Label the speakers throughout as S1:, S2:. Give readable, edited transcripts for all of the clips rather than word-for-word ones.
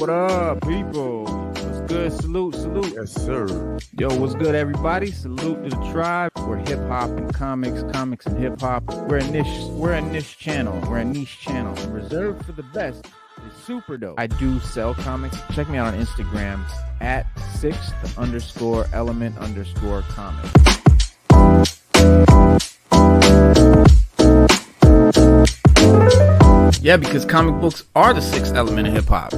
S1: What up, people? What's good? Salute.
S2: Yes, sir.
S1: Yo, what's good, everybody? Salute to the tribe. We're hip hop and comics and hip hop. We're a niche channel. Reserved for the best. It's super dope. I do sell comics. Check me out on Instagram at 6th_element_comics. Yeah, because comic books are the sixth element of hip hop.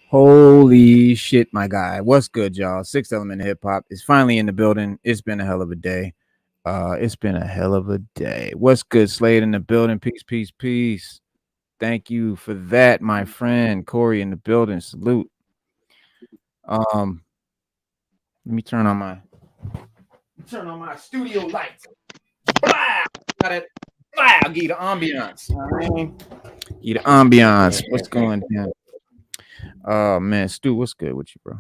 S1: Holy shit, my guy. What's good, y'all? Sixth element of hip hop is finally in the building. It's been a hell of a day. What's good, Slade in the building? Peace. Thank you for that, my friend. Corey in the building. Salute. Let me turn on my studio lights. Blah! Got it. Blah! I'll give you the ambiance. What's going on? Oh man, Stu, what's good with you, bro?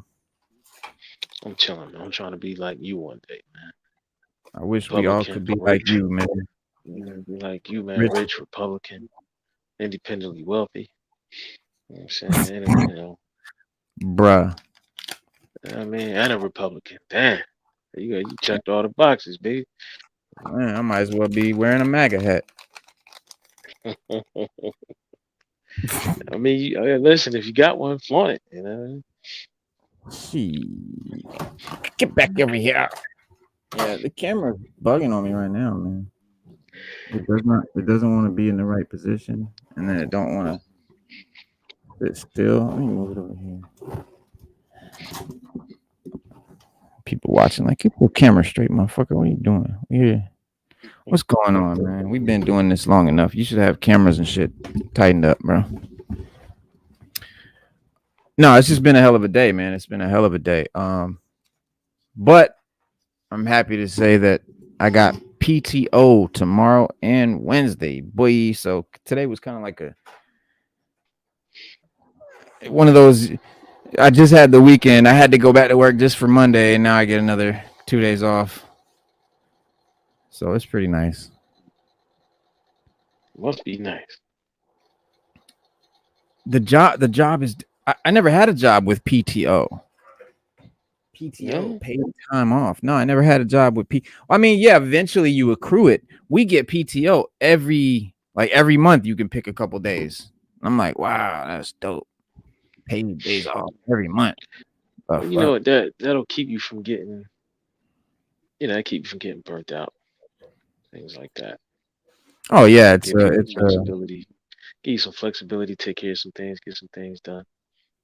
S3: I'm chilling, man. I'm trying to be like you one day, man.
S1: I wish we all could be like you, man.
S3: Be like you, man. Rich, Republican, independently wealthy. You know what I'm saying? And,
S1: bruh.
S3: I mean, and a Republican. Damn. You checked all the boxes, baby.
S1: Man, I might as well be wearing a MAGA hat.
S3: I mean, listen, if you got one, flaunt it, you know.
S1: Get back over here. Yeah, the camera's bugging on me right now, man. It doesn't want to be in the right position, and then it don't want to sit still. Let me move it over here. People watching, like, keep your camera straight, motherfucker. What are you doing? Yeah. What's going on, man? We've been doing this long enough. You should have cameras and shit tightened up, bro. No, it's just been a hell of a day, man. It's been a hell of a day. But I'm happy to say that I got PTO tomorrow and Wednesday, boy. So today was kind of like one of those. I just had the weekend. I had to go back to work just for Monday, and now I get another 2 days off. So it's pretty nice.
S3: Must be nice.
S1: The job is. I never had a job with PTO. Paid time off. No, I never had a job with I mean, yeah, eventually you accrue it. We get PTO every month. You can pick a couple days. I'm like, wow, that's dope. Paid days off every month.
S3: You know what? That'll keep you from getting. Keep you from getting burnt out. Things like that.
S1: Oh yeah, it's
S3: flexibility. Give you some flexibility. Take care of some things. Get some things done.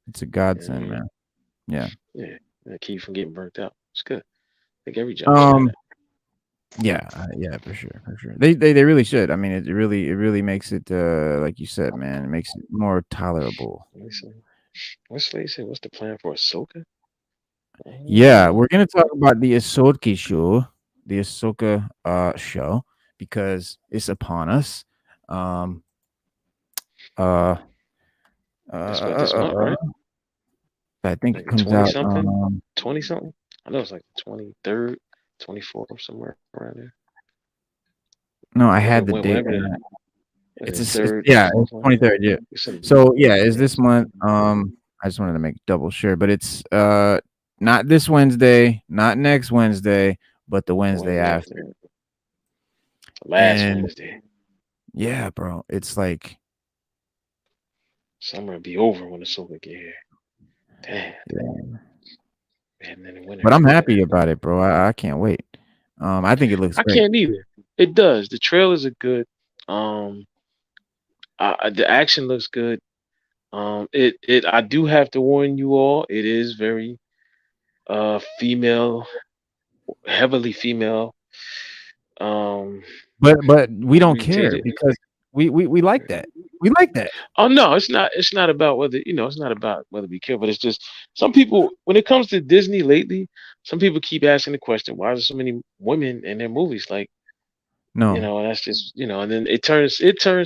S1: It's a godsend, man. Yeah.
S3: Yeah. Keep you from getting burnt out. It's good. I think every job.
S1: Yeah, for sure. They really should. I mean, it really makes it like you said, man. It makes it more tolerable.
S3: What's the plan for Ahsoka?
S1: Yeah, we're gonna talk about the Ahsoka show, because it's upon us.
S3: That's what this month, right?
S1: I think
S3: like
S1: it comes out
S3: 20 something. I know it's like the 23rd, 24th, somewhere around there.
S1: No, I had the date. It's 23rd. Yeah. So yeah, it's this month. I just wanted to make double sure, but it's not this Wednesday, not next Wednesday, but the Wednesday after.
S3: Wednesday.
S1: Yeah, bro. It's like
S3: summer will be over when the Ahsoka get here. Damn.
S1: Man, but I'm happy about it, bro. I can't wait. I think it looks great.
S3: I can't either. It does. The trailers are good. The action looks good. I do have to warn you all, it is very female, heavily female.
S1: But we don't care because we like that. We like that.
S3: Oh no, it's not about whether it's not about whether we care, but it's just some people, when it comes to Disney lately, some people keep asking the question, why are there so many women in their movies? Like,
S1: no,
S3: that's just and then it turns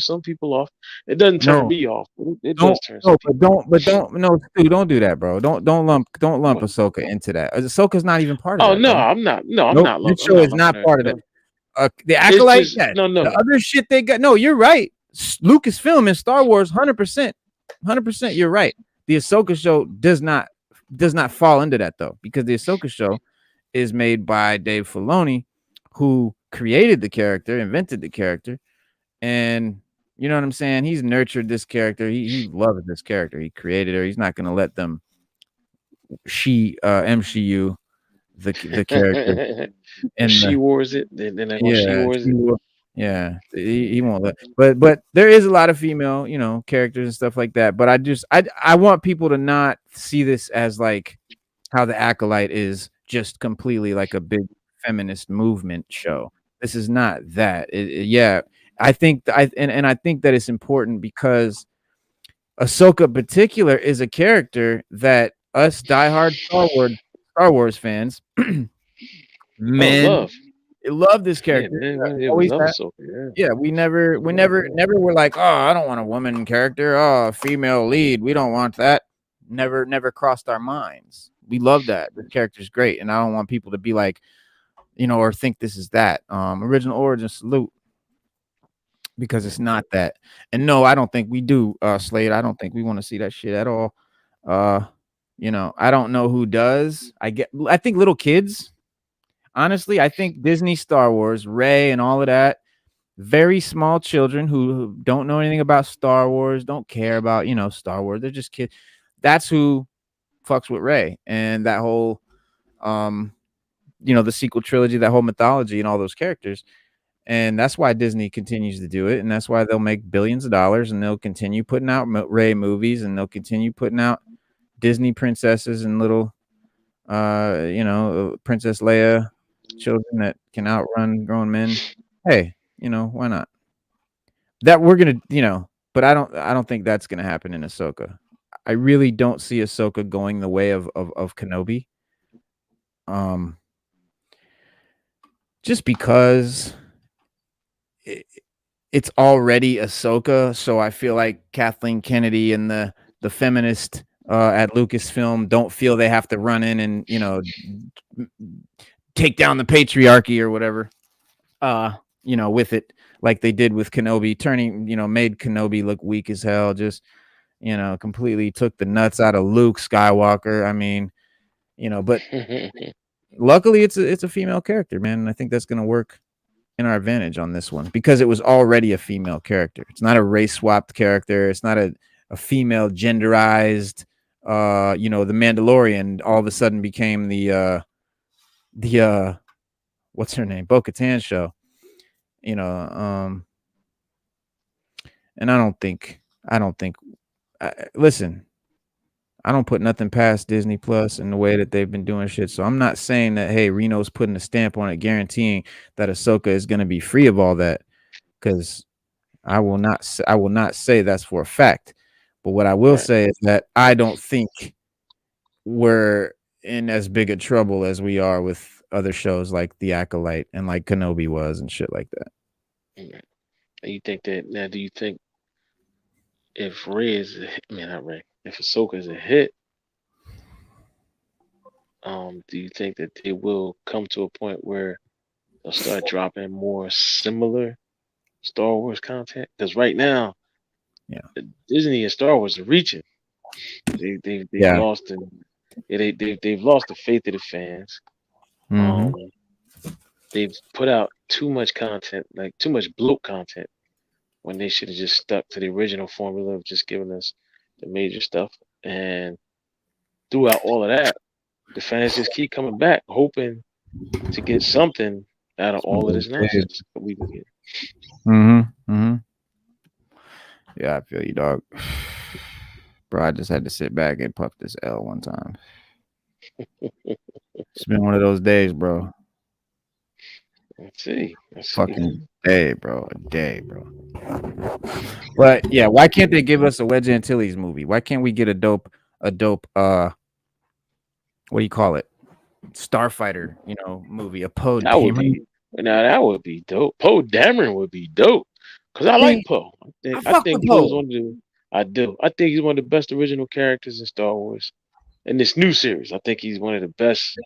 S3: some people off. It doesn't turn me off. It does turn
S1: some people. Stu, don't do that, bro. Don't lump Ahsoka into that. Ahsoka's not even part of that.
S3: Oh no, I'm not. No, I'm not.
S1: This show is not part of that. the
S3: It's
S1: Acolyte,
S3: just
S1: yes.
S3: no,
S1: The
S3: no.
S1: other shit they got, no, you're right. Lucasfilm and Star Wars, 100%, 100%. You're right. The Ahsoka show does not fall into that though, because the Ahsoka show is made by Dave Filoni, who created the character, invented the character, and you know what I'm saying. He's nurtured this character. He loves this character. He created her. He's not gonna let them MCU the character
S3: Or
S1: and
S3: she
S1: the
S3: wars it, then they're gonna she
S1: yeah,
S3: wars
S1: she
S3: it.
S1: will yeah, he won't let but there is a lot of female, characters and stuff like that, but I want people to not see this as, like, how The Acolyte is just completely like a big feminist movement show. This is not that. Yeah, I think I think that it's important because Ahsoka in particular is a character that us diehard Star Wars fans,
S3: Oh,
S1: men,
S3: love.
S1: love this
S3: Yeah,
S1: character.
S3: man, yeah, we
S1: Always
S3: love
S1: have.
S3: Ahsoka. Yeah.
S1: Yeah, we never were like, oh, I don't want a woman character. Oh, female lead. We don't want that. Never crossed our minds. We love that. The character's great, and I don't want people to be like, or think this is that. Original origin salute, because it's not that. And no, I don't think we do, Slade. I don't think we want to see that shit at all. Uh, I don't know who does. I think little kids. Honestly, I think Disney, Star Wars, Ray, and all of that. Very small children who don't know anything about Star Wars, don't care about, Star Wars. They're just kids. That's who fucks with Ray and that whole, the sequel trilogy, that whole mythology and all those characters. And that's why Disney continues to do it. And that's why they'll make billions of dollars and they'll continue putting out Ray movies and they'll continue putting out Disney princesses and little, Princess Leia children that can outrun grown men. Hey, why not? That we're gonna, but I don't think that's gonna happen in Ahsoka. I really don't see Ahsoka going the way of Kenobi. Um, just because it's already Ahsoka, so I feel like Kathleen Kennedy and the feminist at Lucasfilm don't feel they have to run in and take down the patriarchy or whatever. With it like they did with Kenobi, made Kenobi look weak as hell. Just completely took the nuts out of Luke Skywalker. I mean, but luckily it's a female character, man. And I think that's gonna work in our advantage on this one because it was already a female character. It's not a race swapped character. It's not a female genderized. The Mandalorian all of a sudden became the what's her name, Bo-Katan show. And I don't think. Listen, I don't put nothing past Disney Plus and the way that they've been doing shit. So I'm not saying that, hey, Reno's putting a stamp on it, guaranteeing that Ahsoka is going to be free of all that, because I will not say that's for a fact. But what I will say is that I don't think we're in as big a trouble as we are with other shows like The Acolyte and like Kenobi was and shit like that.
S3: You think that now? Do you think if Ray is, not Ray, if Ahsoka is a hit, do you think that they will come to a point where they'll start dropping more similar Star Wars content? Because right now,
S1: Yeah.
S3: Disney and Star Wars are reaching. They've
S1: Yeah.
S3: lost they've lost the faith of the fans.
S1: Mm-hmm.
S3: They've put out too much content, like too much bloat content, when they should have just stuck to the original formula of just giving us the major stuff. And throughout all of that, the fans just keep coming back, hoping to get something out of all of this nonsense that we've been getting.
S1: Mm-hmm. Mm-hmm. Yeah, I feel you, dog. Bro, I just had to sit back and puff this L one time. It's been one of those days, bro.
S3: Let's see.
S1: Fucking day, bro. A day, bro. But yeah, why can't they give us a Wedge Antilles movie? Why can't we get a dope what do you call it? Starfighter, movie, a Poe Dameron.
S3: That would be dope. Poe Dameron would be dope. Cause I like Poe. I
S1: fuck
S3: think
S1: with
S3: Poe is
S1: Poe.
S3: one of the I do. I think he's one of the best original characters in Star Wars. In this new series, I think he's one of the best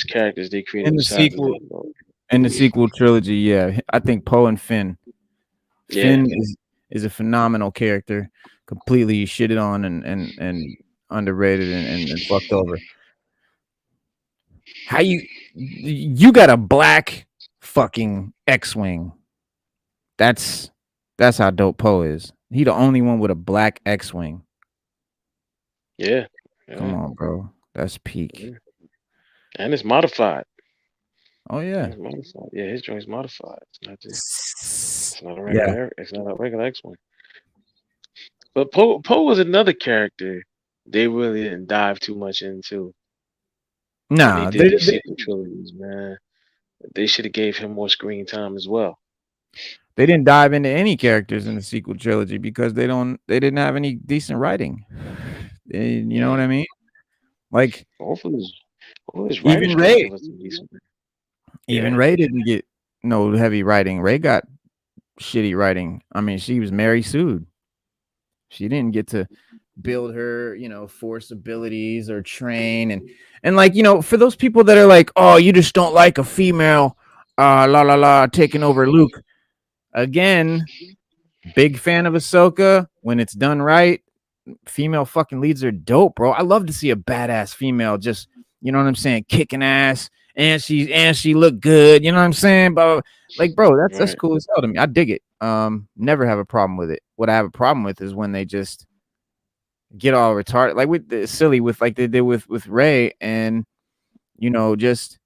S3: characters they created
S1: In the
S3: besides
S1: sequel,
S3: Lando.
S1: In the sequel trilogy, yeah, I think Poe and Finn.
S3: Yeah,
S1: Finn is a phenomenal character, completely shitted on and underrated and fucked over. How you got a black fucking X-wing? That's that's how dope Poe is. He the only one with a black X-wing.
S3: yeah,
S1: Come
S3: yeah.
S1: on, bro. That's peak.
S3: Mhm. And it's modified.
S1: Oh
S3: And
S1: yeah.
S3: it's modified. Yeah, his joint's modified. It's not a
S1: Yeah.
S3: regular. It's not a regular X-wing. But Poe was another character they really didn't dive too much into when they
S1: Nah,
S3: did these sequel trilogies. Man, they should have gave him more screen time as well.
S1: they didn't dive into any characters in the sequel trilogy because they didn't have any decent writing. You know what
S3: Mm.
S1: I mean? Like
S3: Hopefully, hopefully his
S1: even
S3: writers can
S1: Ray,
S3: give us some decent.
S1: even
S3: Yeah.
S1: Ray didn't get no heavy writing. Ray got shitty writing. I mean, she was Mary Sued. She didn't get to build her, force abilities or train and like, for those people that are like, "Oh, you just don't like a female la la la taking over Luke." Again, big fan of Ahsoka when it's done right. Female fucking leads are dope, bro. I love to see a badass female just, you know what I'm saying, kicking ass and she look good, you know what I'm saying? But like, bro, that's
S3: Right.
S1: cool as hell to me. I dig it. Never have a problem with it. What I have a problem with is when they just get all retarded, like with the silly with like they did with Ray and just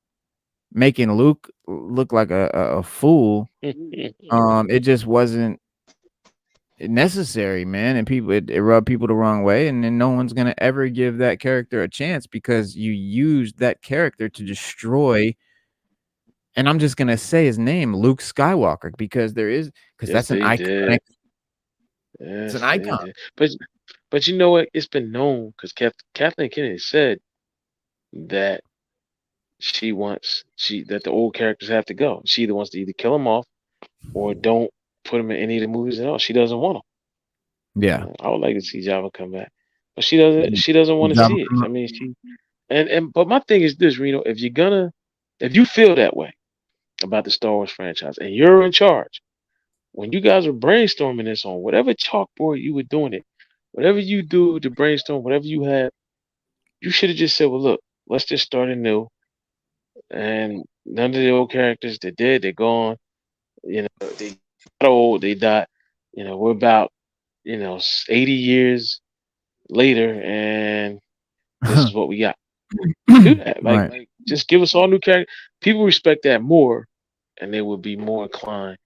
S1: making Luke look like a fool. It just wasn't necessary, man, and it rubbed people the wrong way, and then no one's gonna ever give that character a chance because you used that character to destroy. And I'm just gonna say his name, Luke Skywalker, because
S3: Yes,
S1: that's an
S3: they did.
S1: iconic. It's an
S3: Yes, they
S1: icon.
S3: did. But you know what? It's been known because Kathleen Kennedy said that she that the old characters have to go. She either wants to either kill them off or don't put them in any of the movies at all. She doesn't want
S1: Yeah.
S3: them. I would like to see Java come back, but she doesn't. She doesn't want to
S1: Jabba
S3: see it. I mean, she and but my thing is this, Reno. If you feel that way about the Star Wars franchise and you're in charge, when you guys were brainstorming this on whatever chalkboard you were doing it, whatever you do to brainstorm, whatever you had, you should have just said, "Well, look, let's just start anew." And none of the old characters, they're dead, they're gone. They got old, they died. We're about 80 years later, and this is what we got. Do that,
S1: Right.
S3: like just give us all new characters. People respect that more, and they would be more inclined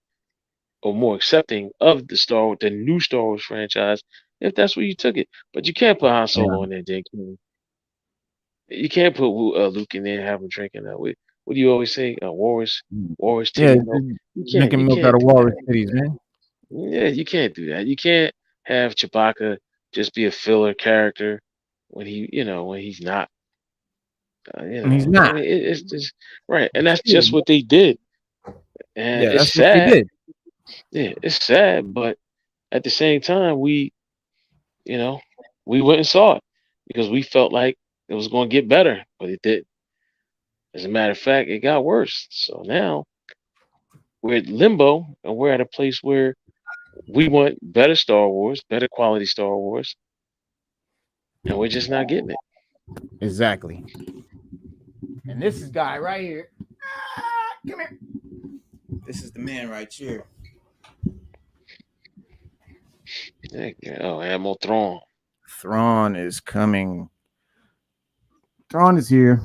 S3: or more accepting of the new Star Wars franchise, if that's where you took it. But you can't put Han
S1: Yeah.
S3: Solo in there, Jake. You can't put Luke in there and have him drinking that. What do you always say? Walrus
S1: Yeah,
S3: titty milk. You can't.
S1: drinking
S3: You
S1: milk out
S3: can't
S1: of
S3: do
S1: walrus
S3: that.
S1: titties, man.
S3: Yeah, you can't do that. You can't have Chewbacca just be a filler character when he's not.
S1: And he's not.
S3: I mean, it's just right, and that's just what they did, and
S1: Yeah,
S3: it's
S1: that's what they
S3: sad.
S1: did.
S3: Yeah, it's sad, but at the same time, you know, we went and saw it because we felt like it was going to get better, but it did. As a matter of fact, it got worse. So now we're at limbo, and we're at a place where we want better Star Wars, better quality Star Wars, and we're just not getting it.
S1: Exactly. And this is guy right here. Come here. This is the man right here.
S3: Yeah, oh, Admiral Thrawn.
S1: Thrawn is coming. Thrawn is here.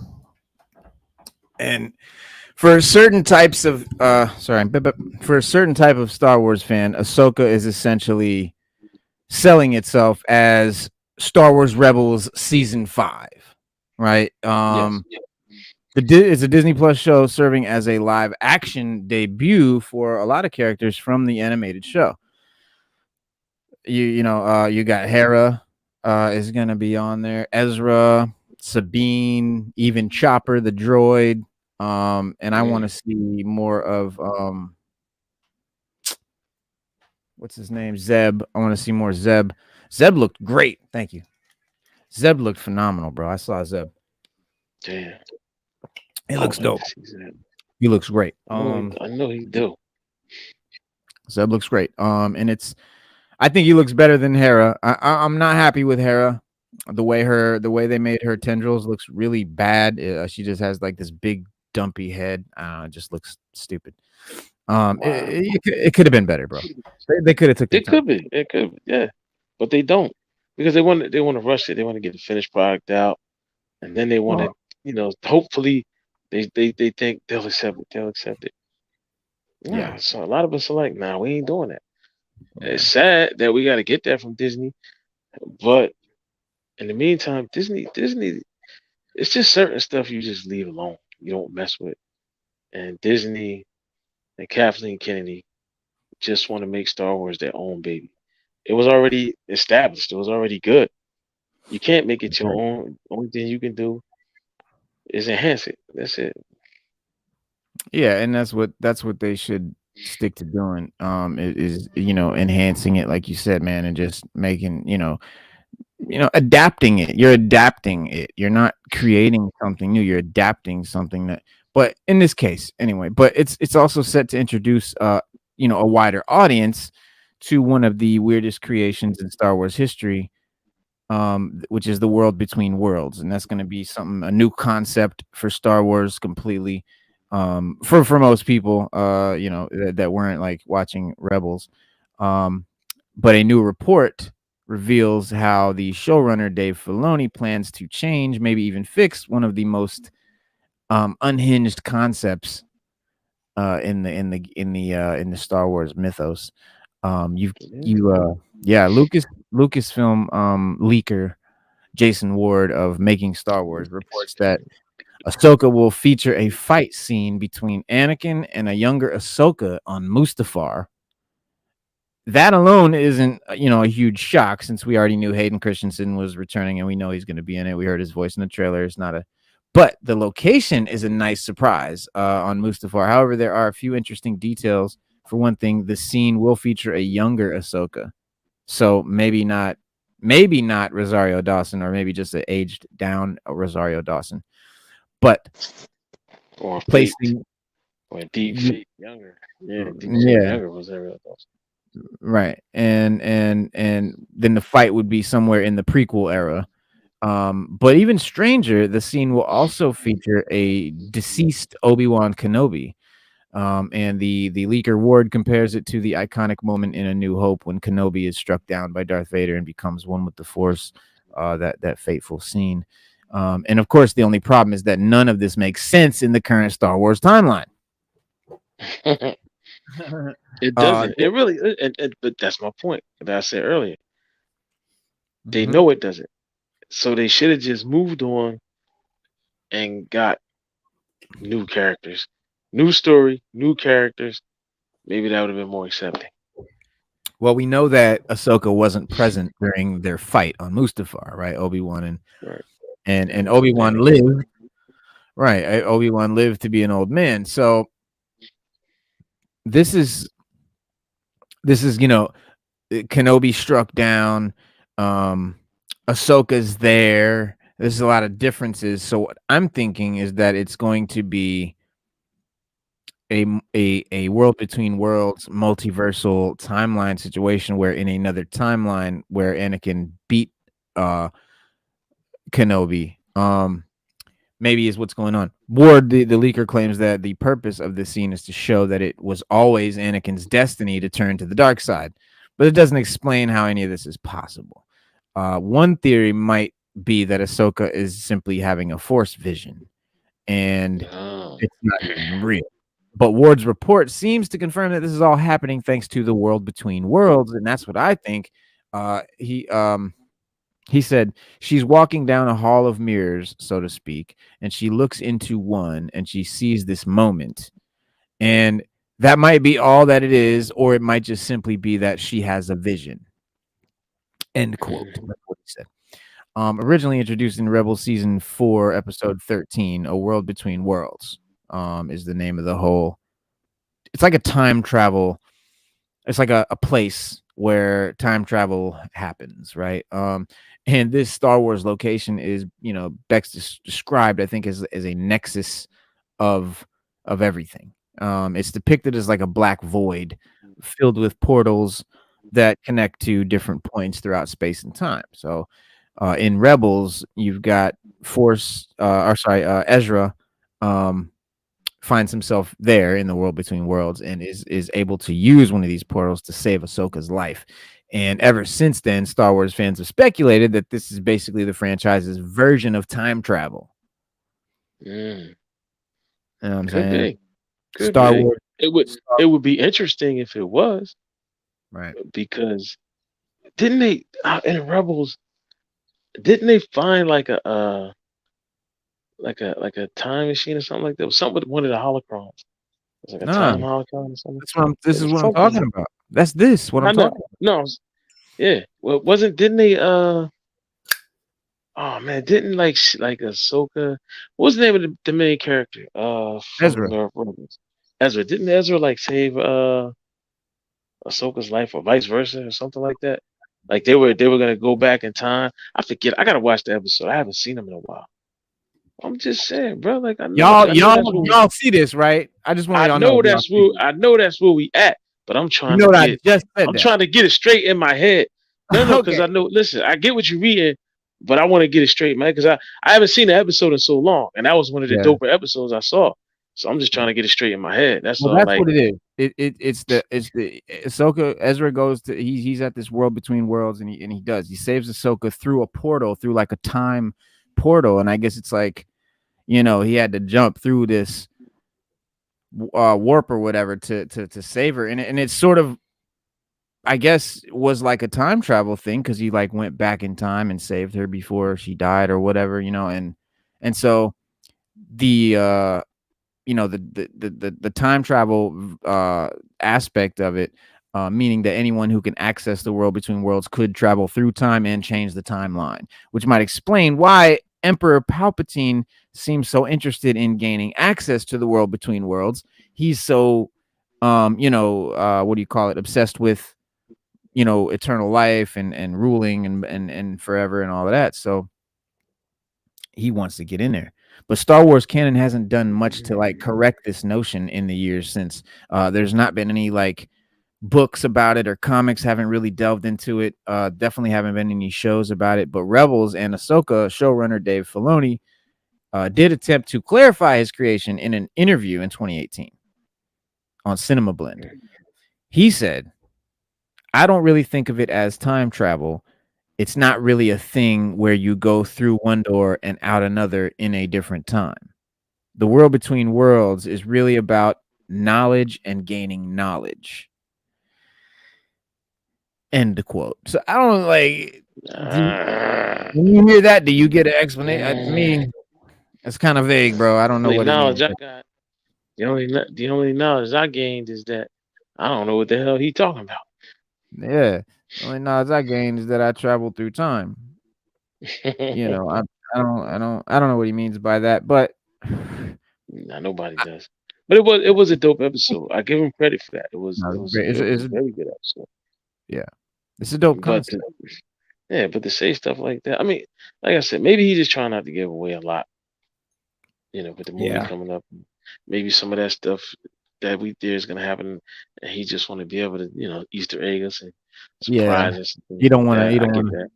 S1: And for certain types of but for a certain type of Star Wars fan, Ahsoka is essentially selling itself as Star Wars Rebels season 5, right?
S3: Yes.
S1: It's a Disney Plus show serving as a live action debut for a lot of characters from the animated show. You got Hera is gonna be on there, Ezra, Sabine, even Chopper the droid. And I want to see more of what's his name? Zeb. I want to see more Zeb. Zeb looked great. Thank you. Zeb looked phenomenal, bro. I saw Zeb.
S3: Damn.
S1: It
S3: I would
S1: looks
S3: like
S1: dope.
S3: to see that.
S1: He looks great.
S3: I know he do.
S1: Zeb looks great. And I think he looks better than Hera. I'm not happy with Hera. The way they made her tendrils looks really bad. She just has like this big dumpy head. It just looks stupid.
S3: Wow.
S1: It could have been better, bro. They could have took their
S3: It
S1: time.
S3: could be. It could be. Yeah. But they don't. Because they want to rush it. They want to get the finished product out. And then they want to,
S1: Well,
S3: hopefully they think they'll accept it. They'll accept it.
S1: yeah,
S3: Nah, so a lot of us are like, nah, we ain't doing that. It's
S1: yeah,
S3: sad that we gotta get that from Disney, but in the meantime, Disney, it's just certain stuff you just leave alone. You don't mess with. And Disney and Kathleen Kennedy just want to make Star Wars their own baby. It was already established. It was already good. You can't make it your
S1: right.
S3: own. Only thing you can do is enhance it. That's it.
S1: Yeah, and that's what they should stick to doing. Is enhancing it, like you said, man, and just making adapting it. You're adapting it. You're not creating something new. You're adapting something that. But in this case, anyway, but it's also set to introduce a wider audience to one of the weirdest creations in Star Wars history, which is the world between worlds, and that's going to be a new concept for Star Wars completely. For most people, that weren't like watching Rebels, but a new report reveals how the showrunner Dave Filoni plans to change, maybe even fix one of the most unhinged concepts in the Star Wars mythos. You've
S3: Yeah.
S1: you Yeah, Lucasfilm leaker Jason Ward of Making Star Wars reports that Ahsoka will feature a fight scene between Anakin and a younger Ahsoka on Mustafar. That alone isn't, a huge shock since we already knew Hayden Christensen was returning and we know he's going to be in it. We heard his voice in the trailer. But the location is a nice surprise on Mustafar. However, there are a few interesting details. For one thing, the scene will feature a younger Ahsoka. So maybe not Rosario Dawson, or maybe just an aged down Rosario Dawson. But
S3: Or faked.
S1: placing,
S3: Or deep fake younger. Yeah, deep fake
S1: yeah,
S3: younger was that real thought.
S1: right. And then the fight would be somewhere in the prequel era. But even stranger, the scene will also feature a deceased Obi-Wan Kenobi. And the leaker Ward compares it to the iconic moment in A New Hope when Kenobi is struck down by Darth Vader and becomes one with the Force. That fateful scene. And of course, the only problem is that none of this makes sense in the current Star Wars timeline.
S3: It doesn't. It really, but that's my point that I said earlier. They
S1: Mhm.
S3: know it doesn't. So they should have just moved on and got new characters, new story, new characters. Maybe that would have been more accepting.
S1: Well, we know that Ahsoka wasn't present during their fight on Mustafar, right? Obi-Wan
S3: Right.
S1: and
S3: And
S1: Obi-Wan
S3: Anakin.
S1: lived, right? Obi-Wan lived to be an old man. So this is Kenobi struck down. Um, Ahsoka's there. There's a lot of differences. So what I'm thinking is that it's going to be a world between worlds multiversal timeline situation where in another timeline where Anakin beat uh Kenobi maybe is what's going on. Ward, the leaker, claims that the purpose of this scene is to show that it was always Anakin's destiny to turn to the dark side, but it doesn't explain how any of this is possible. One theory might be that Ahsoka is simply having a Force vision, and
S3: Oh.
S1: it's not even real. But Ward's report seems to confirm that this is all happening thanks to the world between worlds, and that's what I think. He said she's walking down a hall of mirrors, so to speak, and she looks into one and she sees this moment. And that might be all that it is, or it might just simply be that she has a vision. End quote. That's what he said. Originally introduced in Rebel Season 4, Episode 13, A World Between Worlds, is the name of the whole. It's like a time travel. It's like a place where time travel happens, right? And this Star Wars location is, Bex described, I think, as a nexus of of everything. It's depicted as like a black void filled with portals that connect to different points throughout space and time. So, in Rebels, you've got Ezra, um, finds himself there in the world between worlds and is able to use one of these portals to save Ahsoka's life. And ever since then, Star Wars fans have speculated that this is basically the franchise's version of time travel.
S3: Mm.
S1: You know what I'm
S3: Could
S1: saying?
S3: be. Could
S1: Star
S3: be.
S1: Wars,
S3: It would be interesting if it was,
S1: right?
S3: because didn't they in Rebels, didn't they find like a time machine or something like that? It was something with one of the holocrons. It was like a
S1: No,
S3: time holocron or something.
S1: this
S3: It
S1: is
S3: was
S1: what I'm
S3: something.
S1: talking about. That's this what
S3: I
S1: I'm
S3: know.
S1: talking about.
S3: No, yeah. Well, wasn't didn't they oh man, didn't like Ahsoka, what was the name of the main character from
S1: Ezra.
S3: the Rebels? Ezra. Didn't Ezra like save Ahsoka's life or vice versa or something like that? Like they were gonna go back in time. I forget. I gotta watch the episode. I haven't seen them in a while. I'm just saying, bro. Like
S1: Y'all,
S3: I know
S1: y'all,
S3: that's what
S1: y'all see this, right? I just want
S3: I
S1: y'all know
S3: know
S1: if y'all see this.
S3: I know that's where we at. But
S1: You know what I just said
S3: I'm
S1: that.
S3: trying to get it straight in my head. No, because
S1: Okay.
S3: I know. Listen, I get what you're reading, but I want to get it straight, man. Because I haven't seen the episode in so long, and that was one of the
S1: Yeah.
S3: doper episodes I saw. So I'm just trying to get it straight in my head. That's
S1: Well,
S3: all.
S1: that's
S3: Like,
S1: what it is. It's the Ahsoka. Ezra goes to he's at this world between worlds, and he saves Ahsoka through a portal, through like a time portal, and I guess it's like, he had to jump through this warp or whatever to save her, and it's sort of, I guess, was like a time travel thing because he like went back in time and saved her before she died or whatever, and so the the time travel aspect of it, meaning that anyone who can access the world between worlds could travel through time and change the timeline, which might explain why Emperor Palpatine seems so interested in gaining access to the world between worlds. He's so, what do you call it? Obsessed with, eternal life and ruling and forever and all of that. So he wants to get in there. But Star Wars canon hasn't done much to like correct this notion in the years since. There's not been any like books about it, or comics haven't really delved into it. Definitely haven't been any shows about it. But Rebels and Ahsoka showrunner Dave Filoni did attempt to clarify his creation in an interview in 2018 on Cinema Blend. He said, "I don't really think of it as time travel. It's not really a thing where you go through one door and out another in a different time. The world between worlds is really about knowledge and gaining knowledge." End quote. So I don't like, when you hear that, do you get an explanation? To me, it's kind of vague, bro. I don't know
S3: only
S1: what it
S3: knowledge
S1: means.
S3: I got, the only knowledge I gained is that I don't know what the hell he talking about.
S1: Yeah. The only knowledge I gained is that I traveled through time. I don't know what he means by that, but
S3: Nah, nobody does. But it was a dope episode. I give him credit for that.
S1: no,
S3: It was a very good episode.
S1: yeah, it's a dope
S3: But
S1: concept.
S3: yeah, but to say stuff like that, I mean, like I said, maybe he's just trying not to give away a lot. With the movie
S1: Yeah.
S3: coming up, maybe some of that stuff that we there is gonna happen, and he just want to be able to, Easter egg us and
S1: Yeah.
S3: surprise us and things
S1: You don't
S3: like
S1: want to,
S3: that.
S1: you
S3: I
S1: don't
S3: get
S1: want to,
S3: that.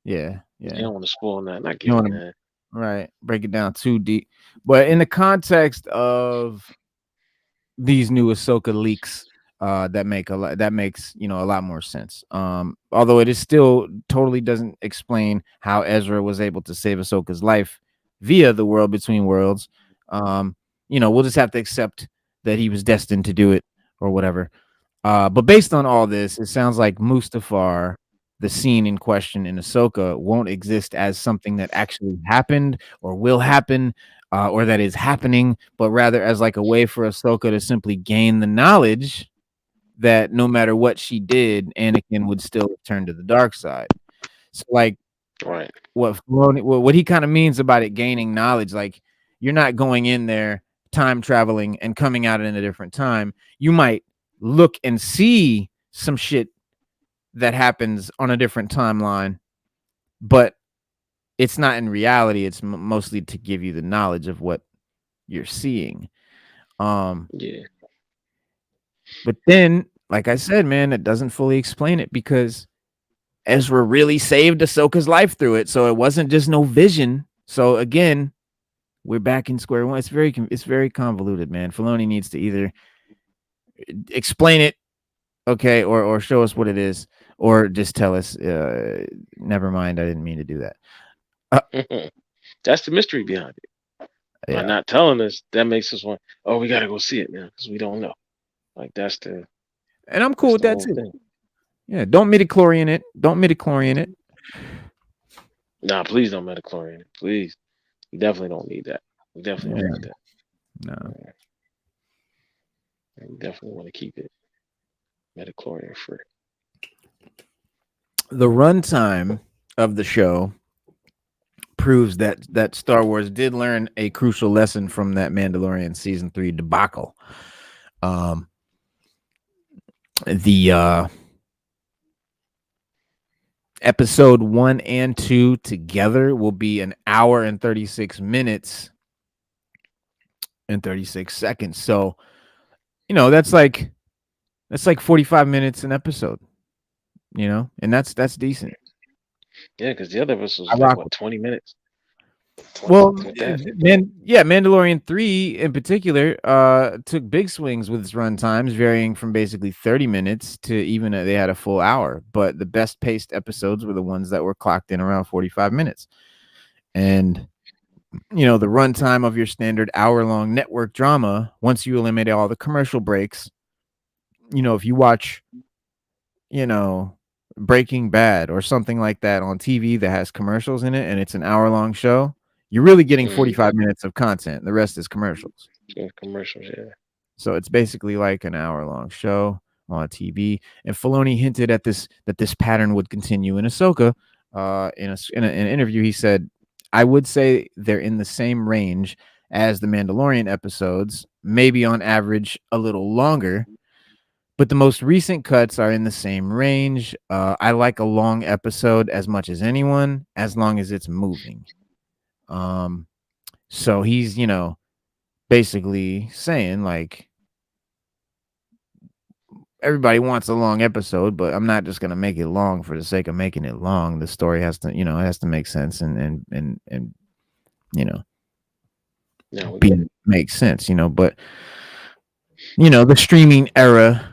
S1: yeah,
S3: You
S1: yeah.
S3: don't want to spoil nothing. I
S1: You
S3: get
S1: don't
S3: it,
S1: want to,
S3: man.
S1: right, break it down too deep. But in the context of these new Ahsoka leaks, that makes, a lot more sense. Although it is still totally doesn't explain how Ezra was able to save Ahsoka's life via the world between worlds. We'll just have to accept that he was destined to do it or whatever. But based on all this, it sounds like Mustafar, the scene in question in Ahsoka, won't exist as something that actually happened or will happen, or that is happening, but rather as like a way for Ahsoka to simply gain the knowledge that no matter what she did, Anakin would still return to the dark side. So, like,
S3: Right.
S1: what he kind of means about it gaining knowledge, like, you're not going in there time traveling and coming out in a different time. You might look and see some shit that happens on a different timeline, but it's not in reality. It's mostly to give you the knowledge of what you're seeing.
S3: Yeah.
S1: But then, like I said, man, it doesn't fully explain it because Ezra really saved Ahsoka's life through it. So it wasn't just no vision. So again, we're back in square one. It's very convoluted, man. Filoni needs to either explain it, okay, or show us what it is, or just tell us, never mind, I didn't mean to do that.
S3: That's the mystery behind it. By
S1: Yeah.
S3: not telling us, that makes us want, oh, we gotta go see it now because we don't know. Like
S1: And I'm cool
S3: that's
S1: with
S3: the
S1: that
S3: whole
S1: too.
S3: thing.
S1: Yeah, don't midichlorian it. Don't midichlorian it.
S3: Nah, please don't metachlorian it. Please. We definitely don't need that. We definitely don't
S1: Yeah,
S3: need that.
S1: no.
S3: We definitely want to keep it metachlorian free.
S1: The runtime of the show proves that Star Wars did learn a crucial lesson from that Mandalorian season 3 debacle. The episode 1 and 2 together will be an hour and 36 minutes and 36 seconds. So, that's like 45 minutes an episode, and that's decent.
S3: Yeah, because the other episode
S1: I
S3: was like
S1: rock
S3: what,
S1: with.
S3: 20 minutes? 20
S1: Well,
S3: with that.
S1: Mandalorian 3 in particular took big swings with its run times, varying from basically 30 minutes to even they had a full hour. But the best paced episodes were the ones that were clocked in around 45 minutes. And the runtime of your standard hour-long network drama, once you eliminate all the commercial breaks, if you watch, Breaking Bad or something like that on TV that has commercials in it and it's an hour-long show, you're really getting 45 minutes of content. The rest is commercials.
S3: Yeah, commercials, yeah.
S1: So it's basically like an hour-long show on TV. And Filoni hinted at that this pattern would continue in Ahsoka. In an interview, he said, "I would say they're in the same range as the Mandalorian episodes, maybe on average a little longer, but the most recent cuts are in the same range. I like a long episode as much as anyone, as long as it's moving." So he's, basically saying like everybody wants a long episode, but I'm not just gonna make it long for the sake of making it long. The story has to, it has to make sense and you know,
S3: No,
S1: make sense, But the streaming era,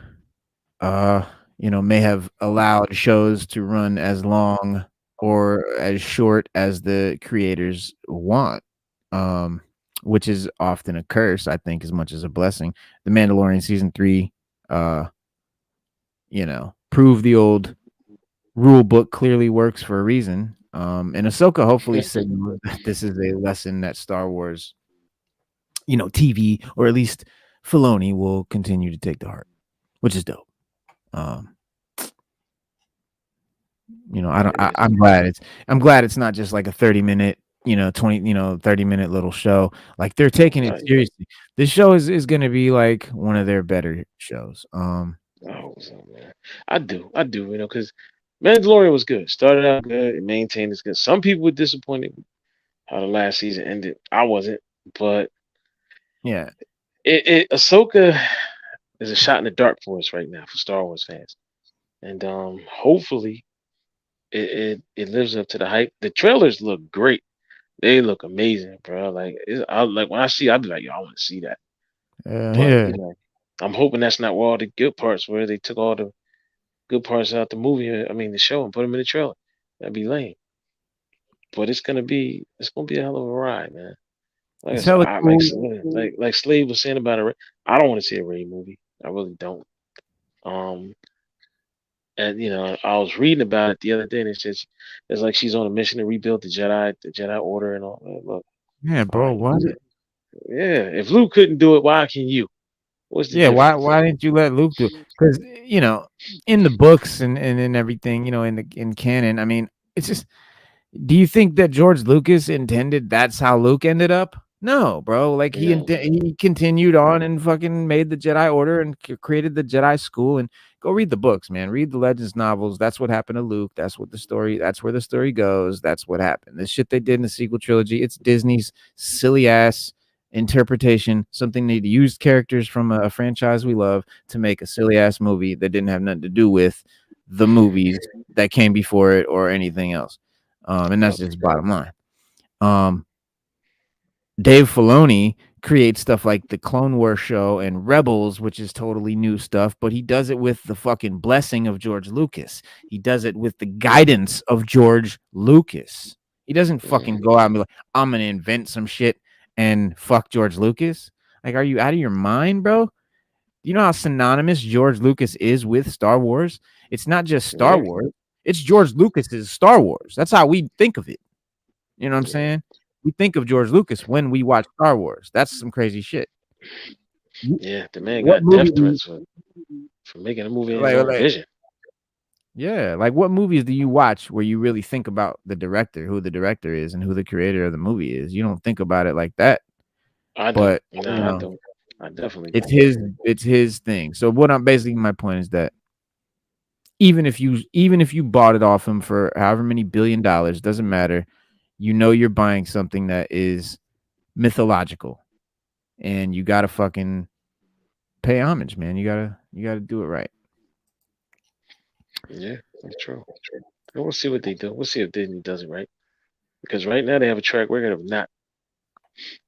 S1: may have allowed shows to run as long or as short as the creators want, which is often a curse, I think, as much as a blessing. The Mandalorian season 3, prove the old rule book clearly works for a reason. And Ahsoka hopefully signaled that this is a lesson that Star Wars, TV, or at least Filoni, will continue to take to heart, which is dope. I'm glad it's not just like a 30-minute, 30-minute little show. Like they're taking it seriously. This show is going to be like one of their better shows.
S3: Oh, so, man. I do, because Mandalorian was good. Started out good, and maintained its good. Some people were disappointed how the last season ended. I wasn't, but
S1: yeah,
S3: Ahsoka is a shot in the dark for us right now for Star Wars fans, and hopefully it lives up to the hype. The trailers look great. They look amazing, bro. Like when I see, I'll be like, yo, I want to see that. But
S1: yeah.
S3: I'm hoping that's not where all the good parts, where they took all the good parts out the movie. I mean, the show, and put them in the trailer. That'd be lame. But it's gonna be a hell of a ride, man. Like I
S1: It's
S3: said,
S1: hella cool.
S3: like Slade was saying about it. I don't want to see a Ray movie. I really don't. Um, and I was reading about it the other day, and it says it's like she's on a mission to rebuild the Jedi Order, and all that. Look,
S1: Yeah, bro.
S3: fine.
S1: What?
S3: Yeah, if Luke couldn't do it, why can you? What's the
S1: Yeah,
S3: difference?
S1: why didn't you let Luke do it? Because in the books and everything, in canon, I mean, it's just. Do you think that George Lucas intended that's how Luke ended up? No, bro. Like
S3: No.
S1: he continued on and fucking made the Jedi Order and created the Jedi School. And go read the books, man. Read the Legends novels. That's what happened to Luke. That's where the story goes. That's what happened. The shit they did in the sequel trilogy. It's Disney's silly ass interpretation, something they used characters from a franchise we love to make a silly ass movie that didn't have nothing to do with the movies that came before it or anything else. And that's
S3: Yep.
S1: just bottom line. Um, Dave Filoni creates stuff like the Clone Wars show and Rebels, which is totally new stuff, but he does it with the fucking blessing of George Lucas. He does it with the guidance of George Lucas. He doesn't fucking go out and be like, I'm gonna invent some shit and fuck George Lucas. Like, are you out of your mind, bro? You know how synonymous George Lucas is with Star Wars? It's not just Star
S3: Yeah.
S1: Wars, it's George Lucas's Star Wars. That's how we think of it. You know what I'm
S3: Yeah.
S1: saying? We think of George Lucas when we watch Star Wars. That's some crazy shit.
S3: Yeah. The man
S1: What
S3: got
S1: movie
S3: death
S1: do you
S3: threats for making a movie in his
S1: like
S3: own
S1: like
S3: vision.
S1: yeah, like what movies do you watch where you really think about the director, who the director is and who the creator of the movie is? You don't think about it like that,
S3: I don't.
S1: but
S3: No,
S1: you
S3: I
S1: know,
S3: don't. I definitely
S1: it's
S3: don't.
S1: his thing. So what I'm basically my point is that even if you bought it off him for however many $1 billion, doesn't matter. You know you're buying something that is mythological, and you gotta fucking pay homage, man. You gotta do it right.
S3: Yeah, that's true. And we'll see what they do. We'll see if Disney does it right. Because right now they have a track record of not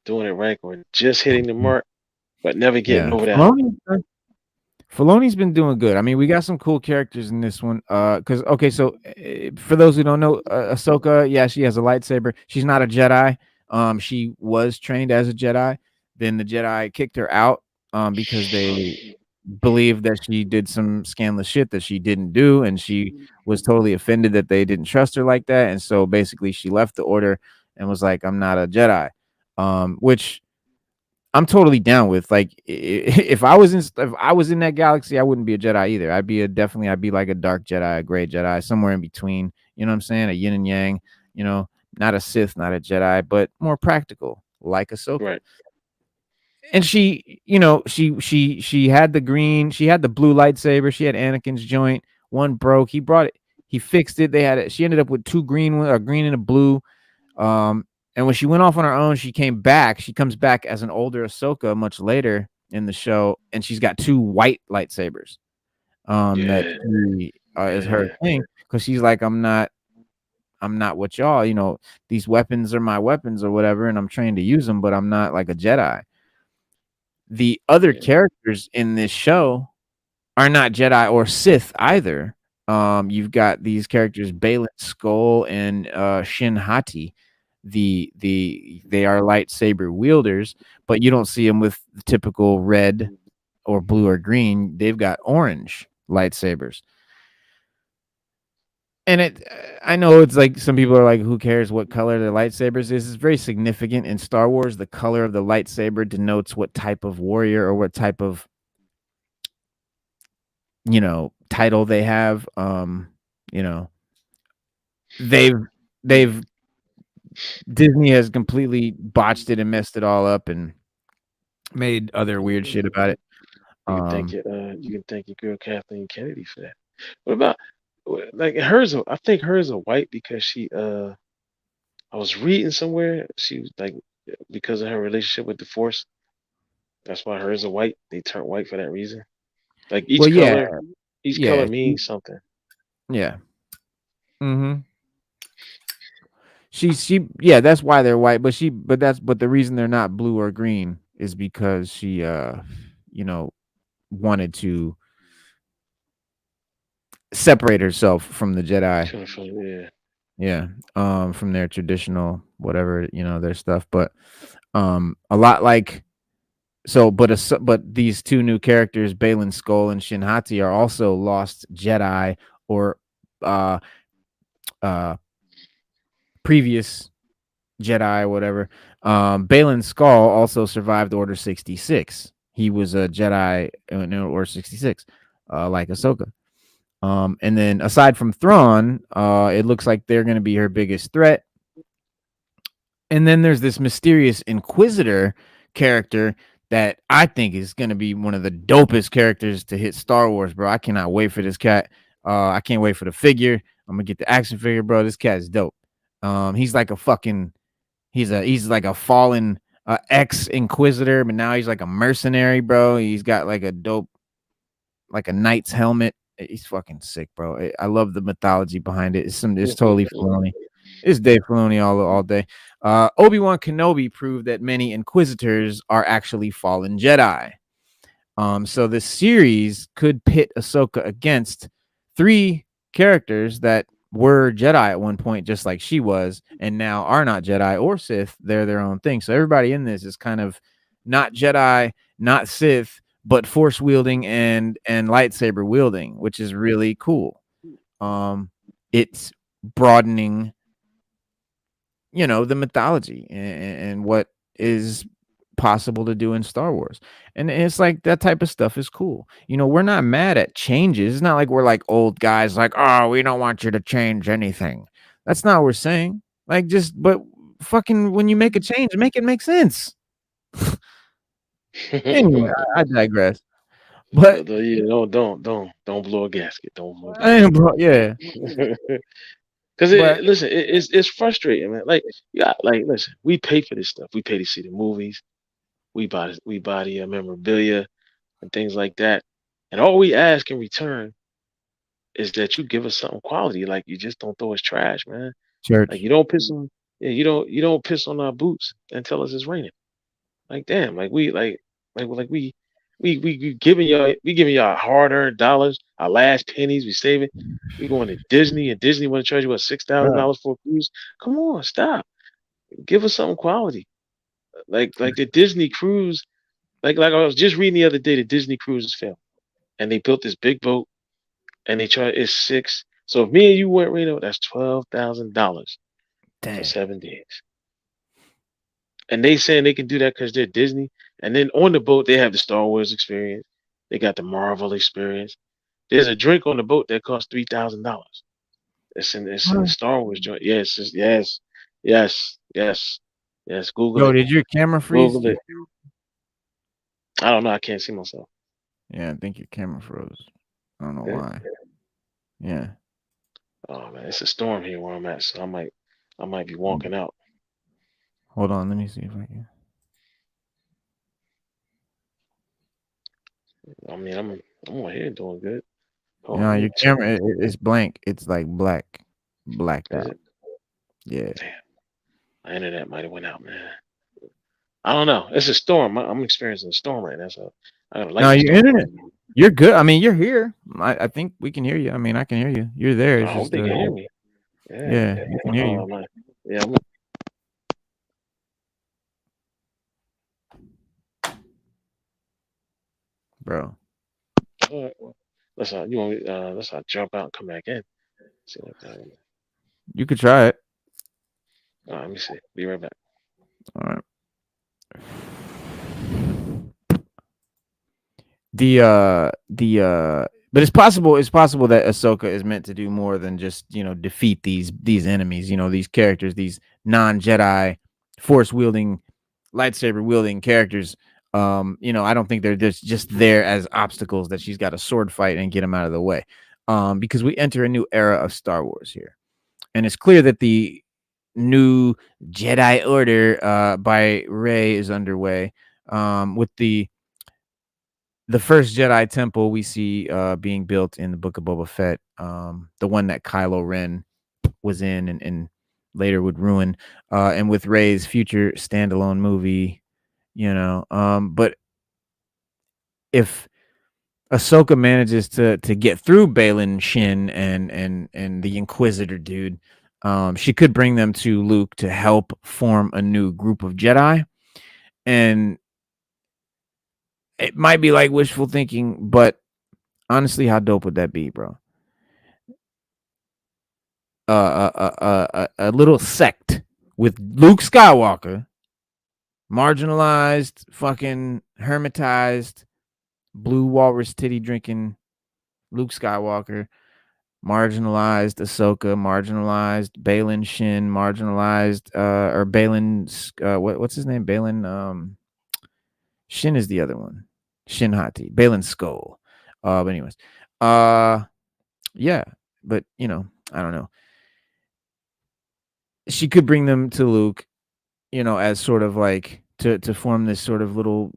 S3: doing it right or just hitting the mark, but never getting
S1: Yeah,
S3: over that hump.
S1: Filoni's been doing good. I mean, we got some cool characters in this one. Because okay, so for those who don't know, Ahsoka, yeah, she has a lightsaber. She's not a Jedi. She was trained as a Jedi. Then the Jedi kicked her out. Because they believed that she did some scandalous shit that she didn't do, and she was totally offended that they didn't trust her like that. And so basically, she left the order and was like, "I'm not a Jedi," which I'm totally down with. Like, if I was in that galaxy, I wouldn't be a Jedi either. I'd be like a dark Jedi, a gray Jedi, somewhere in between. You know what I'm saying? A yin and yang. You know, not a Sith, not a Jedi, but more practical, like Ahsoka.
S3: Right.
S1: And she, she had the green, she had the blue lightsaber. She had Anakin's joint. One broke. He brought it. He fixed it. They had it. She ended up with two green, a green and a blue. And when she went off on her own, she came back. She comes back as an older Ahsoka much later in the show, and she's got two white lightsabers. That
S3: Yeah.
S1: she, is her
S3: Yeah.
S1: thing, because she's like, I'm not what y'all. These weapons are my weapons or whatever, and I'm trained to use them, but I'm not like a Jedi. The other
S3: Yeah.
S1: characters in this show are not Jedi or Sith either. You've got these characters, Balin Skull and Shin Hati. They are lightsaber wielders, but you don't see them with the typical red or blue or green. They've got orange lightsabers. And I know it's like some people are like, who cares what color the lightsabers is? It's very significant in Star Wars. The color of the lightsaber denotes what type of warrior or what type of title they have. You know, they've Disney has completely botched it and messed it all up and made other weird shit about it.
S3: You can thank your girl Kathleen Kennedy for that. What about like hers? I think hers are white because she I was reading somewhere she was like because of her relationship with the Force. That's why hers are white. They turn white for that reason. Like
S1: Well,
S3: each color
S1: yeah,
S3: means something.
S1: yeah. Mm-hmm. Yeah, that's why they're white, but the reason they're not blue or green is because she you know wanted to separate herself from the Jedi.
S3: Yeah.
S1: Yeah. From their traditional whatever, their stuff, but a lot like but these two new characters, Balin Skull and Shin Hati, are also lost Jedi or uh uh previous Jedi or whatever. Balin Skull also survived Order 66. He was a Jedi in Order 66, like Ahsoka. And then aside from Thrawn, it looks like they're going to be her biggest threat. And then there's this mysterious Inquisitor character that I think is going to be one of the dopest characters to hit Star Wars, bro. I cannot wait for this cat. I can't wait for the figure. I'm gonna get the action figure, bro. This cat is dope. He's like a fucking he's like a fallen ex-inquisitor, but now he's like a mercenary, bro. He's got like a dope, like a knight's helmet. He's fucking sick, bro. I love the mythology behind it. It's totally Filoni. It's Dave Filoni all day. Obi-Wan Kenobi proved that many inquisitors are actually fallen Jedi. So this series could pit Ahsoka against 3 characters that were Jedi at one point, just like she was, and now are not Jedi or Sith. They're their own thing. So everybody in this is kind of not Jedi, not Sith, but Force wielding and lightsaber wielding, which is really cool. It's broadening, the mythology and what is possible to do in Star Wars. And it's like that type of stuff is cool. We're not mad at changes. It's not like we're like old guys like, "Oh, we don't want you to change anything." That's not what we're saying. Like but fucking when you make a change, make it make sense. Anyway, I digress. But
S3: Yeah, don't blow a gasket. Don't blow a
S1: I
S3: gasket.
S1: am bro, yeah.
S3: Because
S1: But
S3: it's frustrating, man. Like, yeah, like listen, we pay for this stuff. We pay to see the movies. We buy the memorabilia and things like that. And all we ask in return is that you give us something quality. Like, you just don't throw us trash, man. Like,
S1: church.
S3: you don't piss on yeah, you don't piss on our boots and tell us it's raining. Like, damn, like we giving y'all hard earned dollars, our last pennies we saving. We going to Disney and Disney want to charge you what
S1: Bro,
S3: $6,000 for a cruise. Come on, stop. Give us something quality. Like the Disney cruise. Like I was just reading the other day, the Disney cruises failed, and they built this big boat, and they charge it's six. So if me and you went, Reno, that's $12,000 for
S1: dang.
S3: 7 days. And they saying they can do that because they're Disney. And then on the boat, they have the Star Wars experience. They got the Marvel experience. There's a drink on the boat that costs $3,000. It's in the
S1: What?
S3: Star Wars joint. Yes. Google
S1: Yo,
S3: it.
S1: did your camera freeze?
S3: Google it. I don't know. I can't see myself.
S1: Yeah, I think your camera froze. I don't know
S3: Yeah.
S1: why. Yeah.
S3: Oh man, it's a storm here where I'm at, so I might be walking out.
S1: Hold on, let me see if I can.
S3: I mean, I'm on here doing good. Hold on,
S1: Yeah,
S3: let
S1: your
S3: me check.
S1: camera it's blank. It's like blacked
S3: Is
S1: out.
S3: it?
S1: Yeah.
S3: Damn, my internet might have went out, man. I don't know. It's a storm. I'm experiencing a storm right now, so I got a
S1: No,
S3: lightning
S1: your
S3: storm
S1: internet.
S3: coming.
S1: You're good. I mean, you're here. I think we can hear you. I mean, I can hear you. You're there.
S3: I
S1: It's
S3: hope
S1: just
S3: they can hear me. Yeah.
S1: yeah, we can hear you,
S3: Oh man. Yeah.
S1: bro.
S3: All right, well, let's jump out and come back in. See what that.
S1: You could try it.
S3: Let me see. Be right back.
S1: All right. But it's possible that Ahsoka is meant to do more than just, defeat these enemies, these characters, these non-Jedi force wielding, lightsaber wielding characters. I don't think they're just there as obstacles that she's got to sword fight and get them out of the way. Because we enter a new era of Star Wars here. And it's clear that the new Jedi Order by Rey is underway. With the first Jedi temple we see being built in the Book of Boba Fett, the one that Kylo Ren was in and later would ruin, and with Rey's future standalone movie, but if Ahsoka manages to get through Balin Shin and the Inquisitor dude, she could bring them to Luke to help form a new group of Jedi, and it might be like wishful thinking, but honestly, how dope would that be, bro? A little sect with Luke Skywalker, marginalized, fucking hermitized, blue walrus titty drinking Luke Skywalker, marginalized Ahsoka, marginalized Balin Shin, marginalized or Balin what's his name? Balin Shin is the other one. Shin Hati, Balin Skull. But anyways, yeah, but I don't know. She could bring them to Luke, as sort of like to form this sort of little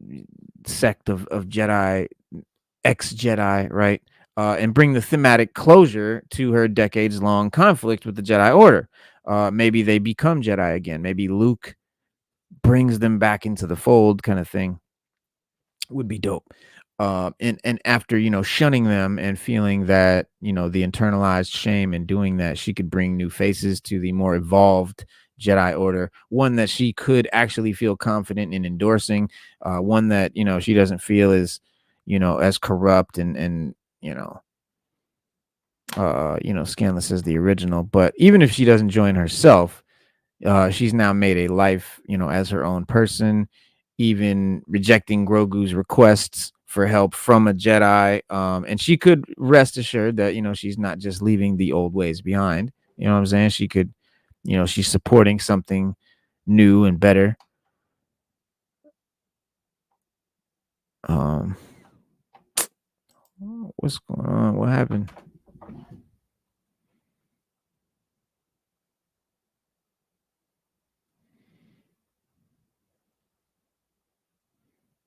S1: sect of Jedi, ex Jedi, right? And bring the thematic closure to her decades long conflict with the Jedi Order. Maybe they become Jedi again. Maybe Luke brings them back into the fold, kind of thing. Would be dope. And after shunning them and feeling that the internalized shame in doing that, she could bring new faces to the more evolved Jedi Order, one that she could actually feel confident in endorsing, one that she doesn't feel is as corrupt and scandalous as the original. But even if she doesn't join herself, she's now made a life, as her own person, even rejecting Grogu's requests for help from a Jedi. And she could rest assured that, she's not just leaving the old ways behind. You know what I'm saying? She could, she's supporting something new and better. Um, what's going on? What happened?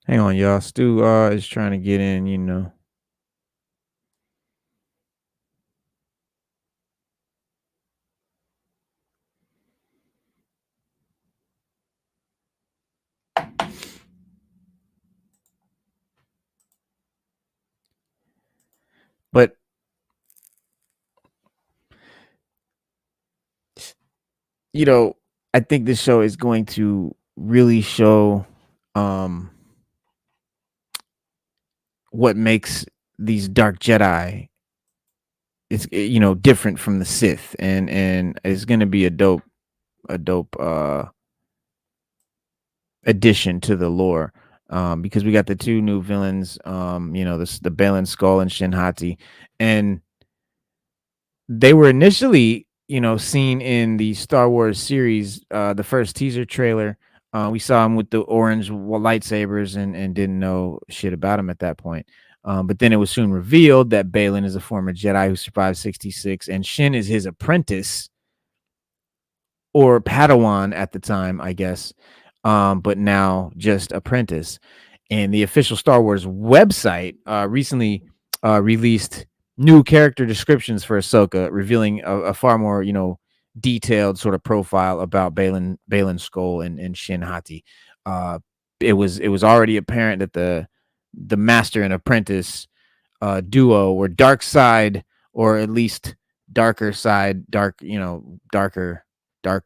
S1: Hang on, y'all. Stu is trying to get in. But I think this show is going to really show um what makes these dark Jedi it's different from the Sith, and it's going to be a dope addition to the lore, because we got the two new villains, the Balin Skull and Shin Hati, and they were initially seen in the Star Wars series, the first teaser trailer. We saw him with the orange lightsabers and didn't know shit about him at that point. But then it was soon revealed that Balin is a former Jedi who survived 66, and Shin is his apprentice or Padawan at the time, I guess, but now just apprentice. And the official Star Wars website recently released new character descriptions for Ahsoka, revealing a far more detailed sort of profile about Balin Skull and Shin Hati. It was already apparent that the master and apprentice duo were dark side, or at least darker side, dark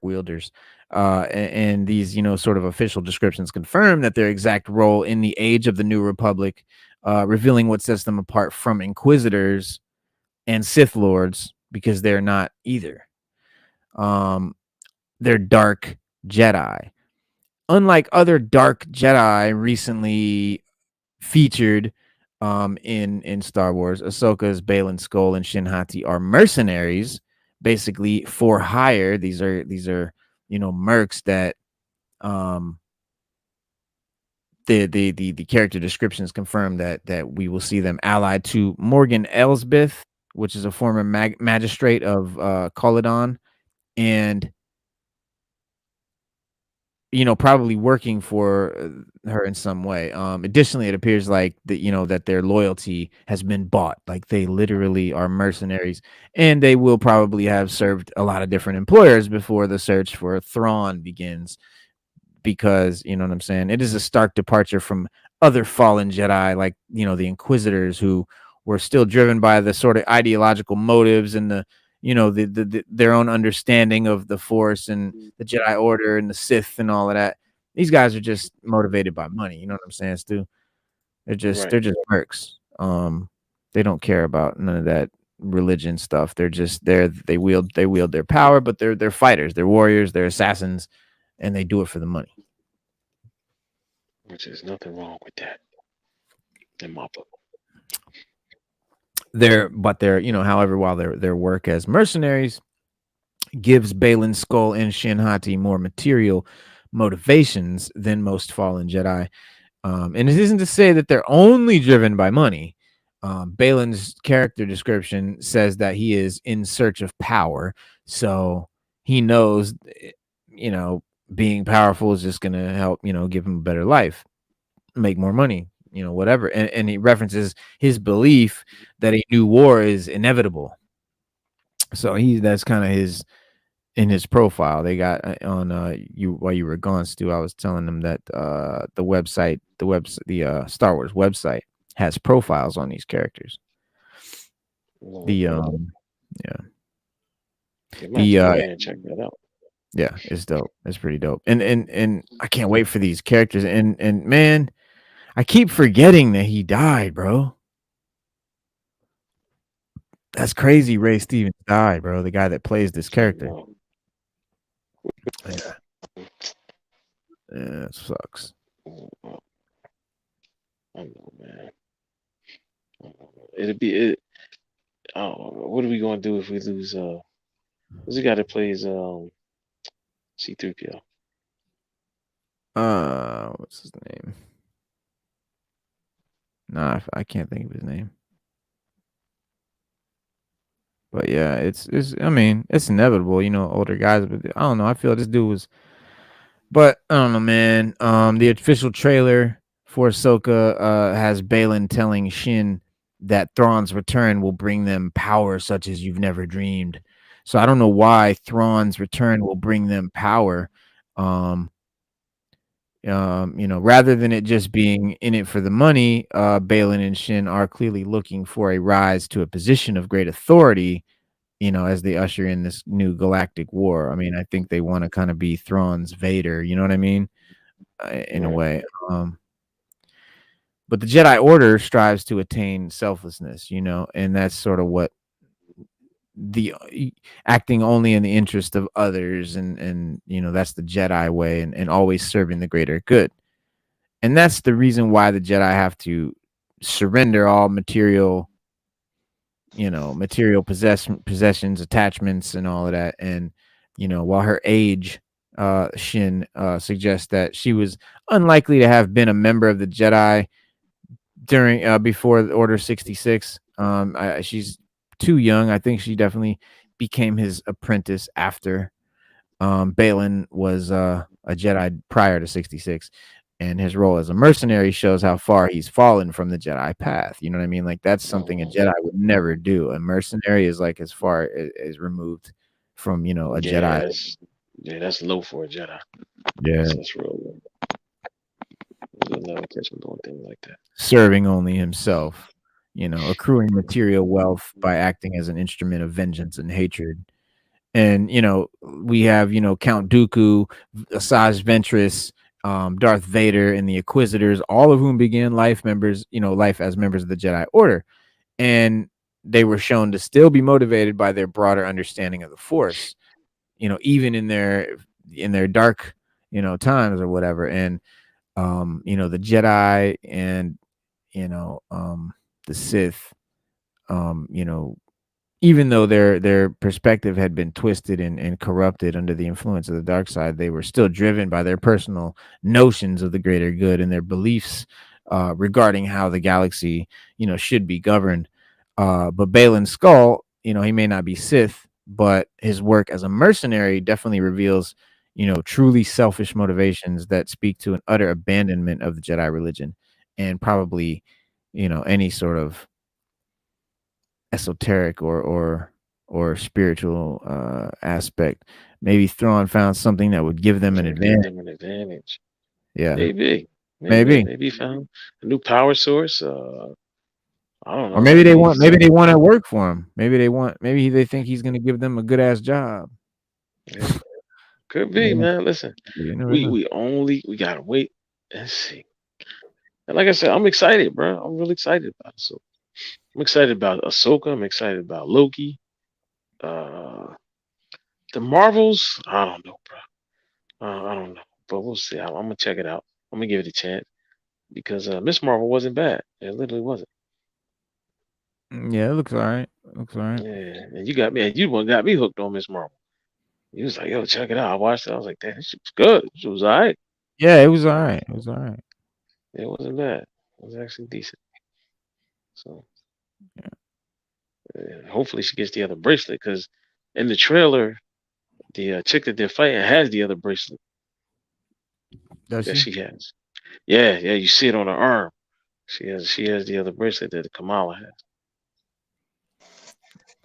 S1: wielders. And these, sort of official descriptions confirm that their exact role in the age of the New Republic, revealing what sets them apart from Inquisitors and Sith Lords, because they're not either. They're dark Jedi. Unlike other dark Jedi recently featured in Star Wars, Ahsoka's Balin Skull and Shin Hati are mercenaries, basically for hire. These are mercs that the character descriptions confirm that we will see them allied to Morgan Elsbeth, which is a former magistrate of Colodan, and probably working for her in some way. Additionally, it appears like that their loyalty has been bought. Like they literally are mercenaries, and they will probably have served a lot of different employers before the search for Thrawn begins. Because you know what I'm saying, it is a stark departure from other fallen Jedi, like the Inquisitors, who were still driven by the sort of ideological motives and their own understanding of the Force and the Jedi Order and the Sith and all of that. These guys are just motivated by money. You know what I'm saying, Stu? They're just mercs. They don't care about none of that religion stuff. They wield their power, but they're fighters, they're warriors, they're assassins, and they do it for the money.
S3: Which is nothing wrong with that in my book.
S1: However, while their work as mercenaries gives Balin Skull and Shin Hati more material motivations than most fallen Jedi. And it isn't to say that they're only driven by money. Balin's character description says that he is in search of power. So he knows, being powerful is just gonna help, give him a better life, make more money, whatever. And he references his belief that a new war is inevitable. So that's kind of his in his profile. They got on you while you were gone, Stu. I was telling them that the Star Wars website has profiles on these characters. The yeah.
S3: You might have to go in and check that out.
S1: Yeah, it's dope. It's pretty dope. And I can't wait for these characters. And man, I keep forgetting that he died, bro. That's crazy. Ray Stevens died, bro. The guy that plays this character. Yeah. Yeah, it sucks.
S3: I know, man. It'll be it. What are we gonna do if we lose? Who's the guy that plays C-3PO?
S1: What's his name? Nah, I can't think of his name. But yeah, it's. I mean, it's inevitable, older guys. But I don't know. I feel this dude was. But I don't know, man. The official trailer for Ahsoka has Balin telling Shin that Thrawn's return will bring them power such as you've never dreamed. So I don't know why Thrawn's return will bring them power. Rather than it just being in it for the money, Balin and Shin are clearly looking for a rise to a position of great authority, as they usher in this new galactic war. I mean, I think they want to kind of be Thrawn's Vader, you know what I mean? In a way. But the Jedi Order strives to attain selflessness, and that's sort of what the acting only in the interest of others, and that's the Jedi way, and always serving the greater good. And that's the reason why the Jedi have to surrender all material possessions, attachments, and all of that. And while her age, Shin suggests that she was unlikely to have been a member of the Jedi during before the Order 66. She's too young. I think she definitely became his apprentice after Balin was a Jedi prior to 66. And his role as a mercenary shows how far he's fallen from the Jedi path. You know what I mean? Like, that's something a Jedi would never do. A mercenary is like as far as removed from, a Jedi.
S3: That's low for a Jedi.
S1: Yeah.
S3: That's real low. You'll never catch him doing things like that.
S1: Serving only himself, accruing material wealth by acting as an instrument of vengeance and hatred. And we have Count Dooku, Asajj Ventress, Darth Vader, and the Inquisitors, all of whom began life as members of the Jedi Order, and they were shown to still be motivated by their broader understanding of the Force, even in their dark times or whatever. And the Jedi and the Sith, even though their perspective had been twisted and corrupted under the influence of the dark side, they were still driven by their personal notions of the greater good and their beliefs regarding how the galaxy, should be governed. But Balin Skull, he may not be Sith, but his work as a mercenary definitely reveals, truly selfish motivations that speak to an utter abandonment of the Jedi religion and probably, any sort of esoteric or spiritual aspect. Maybe Thrawn found something that would give them an advantage. Yeah,
S3: maybe found a new power source. I don't know.
S1: Or maybe they want to work for him. Maybe they think he's going to give them a good ass job.
S3: Yeah. Could be, man. Listen, we gotta wait and see. And like I said, I'm excited, bro. I'm really excited about it. So I'm excited about Ahsoka. I'm excited about Loki. The Marvels, I don't know, bro. I don't know, but we'll see. I'm gonna check it out. I'm gonna give it a chance because Miss Marvel wasn't bad. It literally wasn't.
S1: Yeah, it looks all right.
S3: Yeah, and you got me. You one got me hooked on Miss Marvel. He was like, "Yo, check it out." I watched it. I was like, "Damn, this shit was good. This was all right."
S1: Yeah, it was all right.
S3: It wasn't bad. It was actually decent. So hopefully she gets the other bracelet because in the trailer, the chick that they're fighting has the other bracelet.
S1: Does
S3: that
S1: she?
S3: she has. Yeah, yeah, you see it on her arm. She has the other bracelet that Kamala has.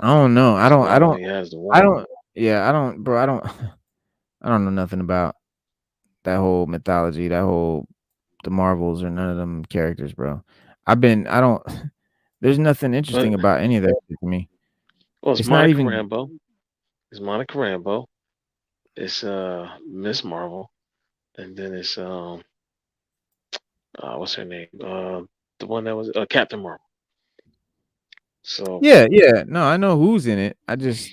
S1: I don't know.
S3: Kamala only has the
S1: I
S3: one.
S1: don't. Yeah, I don't, bro. I don't. I don't know nothing about that whole mythology, that whole the Marvels or none of them characters, bro. I don't. There's nothing
S3: But
S1: interesting about any of that shit to me.
S3: well, it's
S1: It's not
S3: Monica
S1: even.
S3: Rambeau. It's Monica Rambeau. It's Miss Marvel, and then it's what's her name? The one that was Captain Marvel. So
S1: Yeah, yeah. No, I know who's in it. I just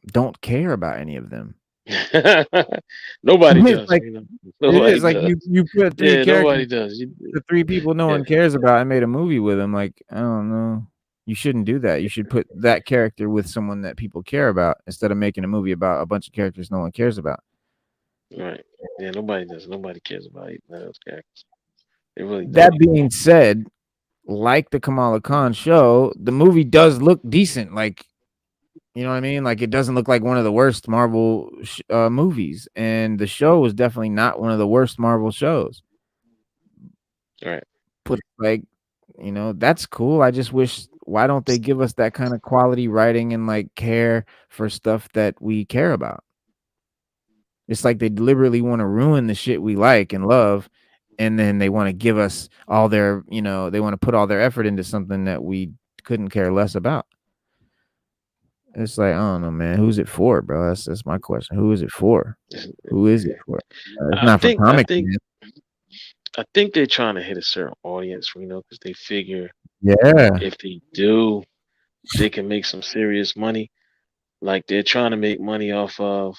S1: don't care about any of them.
S3: nobody
S1: It's
S3: does,
S1: like
S3: you know.
S1: it
S3: Nobody
S1: is like
S3: does.
S1: you put three
S3: Yeah,
S1: characters,
S3: nobody does.
S1: the three people no
S3: Yeah,
S1: one cares about, and made a movie with them. Like I don't know. You shouldn't do that. You should put that character with someone that people care about instead of making a movie about a bunch of characters no one cares about.
S3: right. Yeah, nobody does. Nobody cares about none of those characters. They really
S1: That
S3: don't.
S1: being said, like the Kamala Khan show, the movie does look decent. Like, you know what I mean? Like, it doesn't look like one of the worst Marvel movies, and the show was definitely not one of the worst Marvel shows.
S3: Right.
S1: Put like, that's cool. I just wish why don't they give us that kind of quality writing and like care for stuff that we care about? It's like they deliberately want to ruin the shit we like and love, and then they want to give us all their, they want to put all their effort into something that we couldn't care less about. It's like, I don't know, man. Who's it for, bro? That's my question. Who is it for? Who is it for? It's
S3: I
S1: not for
S3: think I
S1: comic
S3: think
S1: fans.
S3: I think they're trying to hit a certain audience, because they figure
S1: Yeah.
S3: if they do, they can make some serious money. Like they're trying to make money off of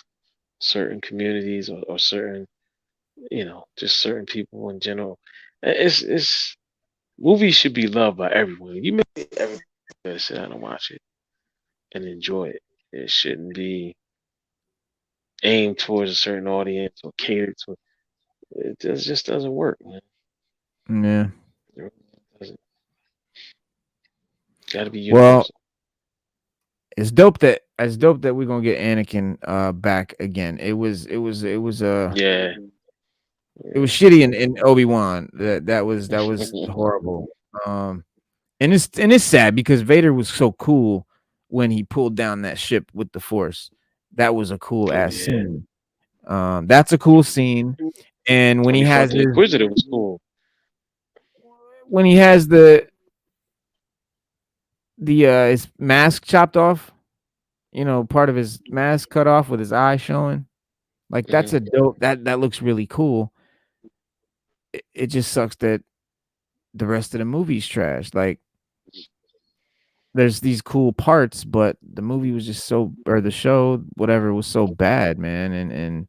S3: certain communities or certain, just certain people in general. It's movies should be loved by everyone. You make it, everybody gotta sit down and watch it and enjoy it. It shouldn't be aimed towards a certain audience or catered to. Just doesn't work, man.
S1: Yeah.
S3: It really doesn't. Got to be
S1: Well,
S3: universal.
S1: it's dope that we're gonna get Anakin back again.
S3: Yeah,
S1: It was
S3: yeah.
S1: shitty in Obi-Wan. That was horrible. Um and it's sad because Vader was so cool when he pulled down that ship with the Force. That was a cool
S3: Oh
S1: ass
S3: yeah.
S1: scene. That's a cool scene. And
S3: When he fought the Inquisitor, was cool.
S1: when he has the his mask chopped off, part of his mask cut off with his eye showing. Like that's
S3: Hmm.
S1: a dope that looks really cool. It just sucks that the rest of the movie's trash. Like there's these cool parts, but the movie was just so or the show, whatever, was so bad, man. And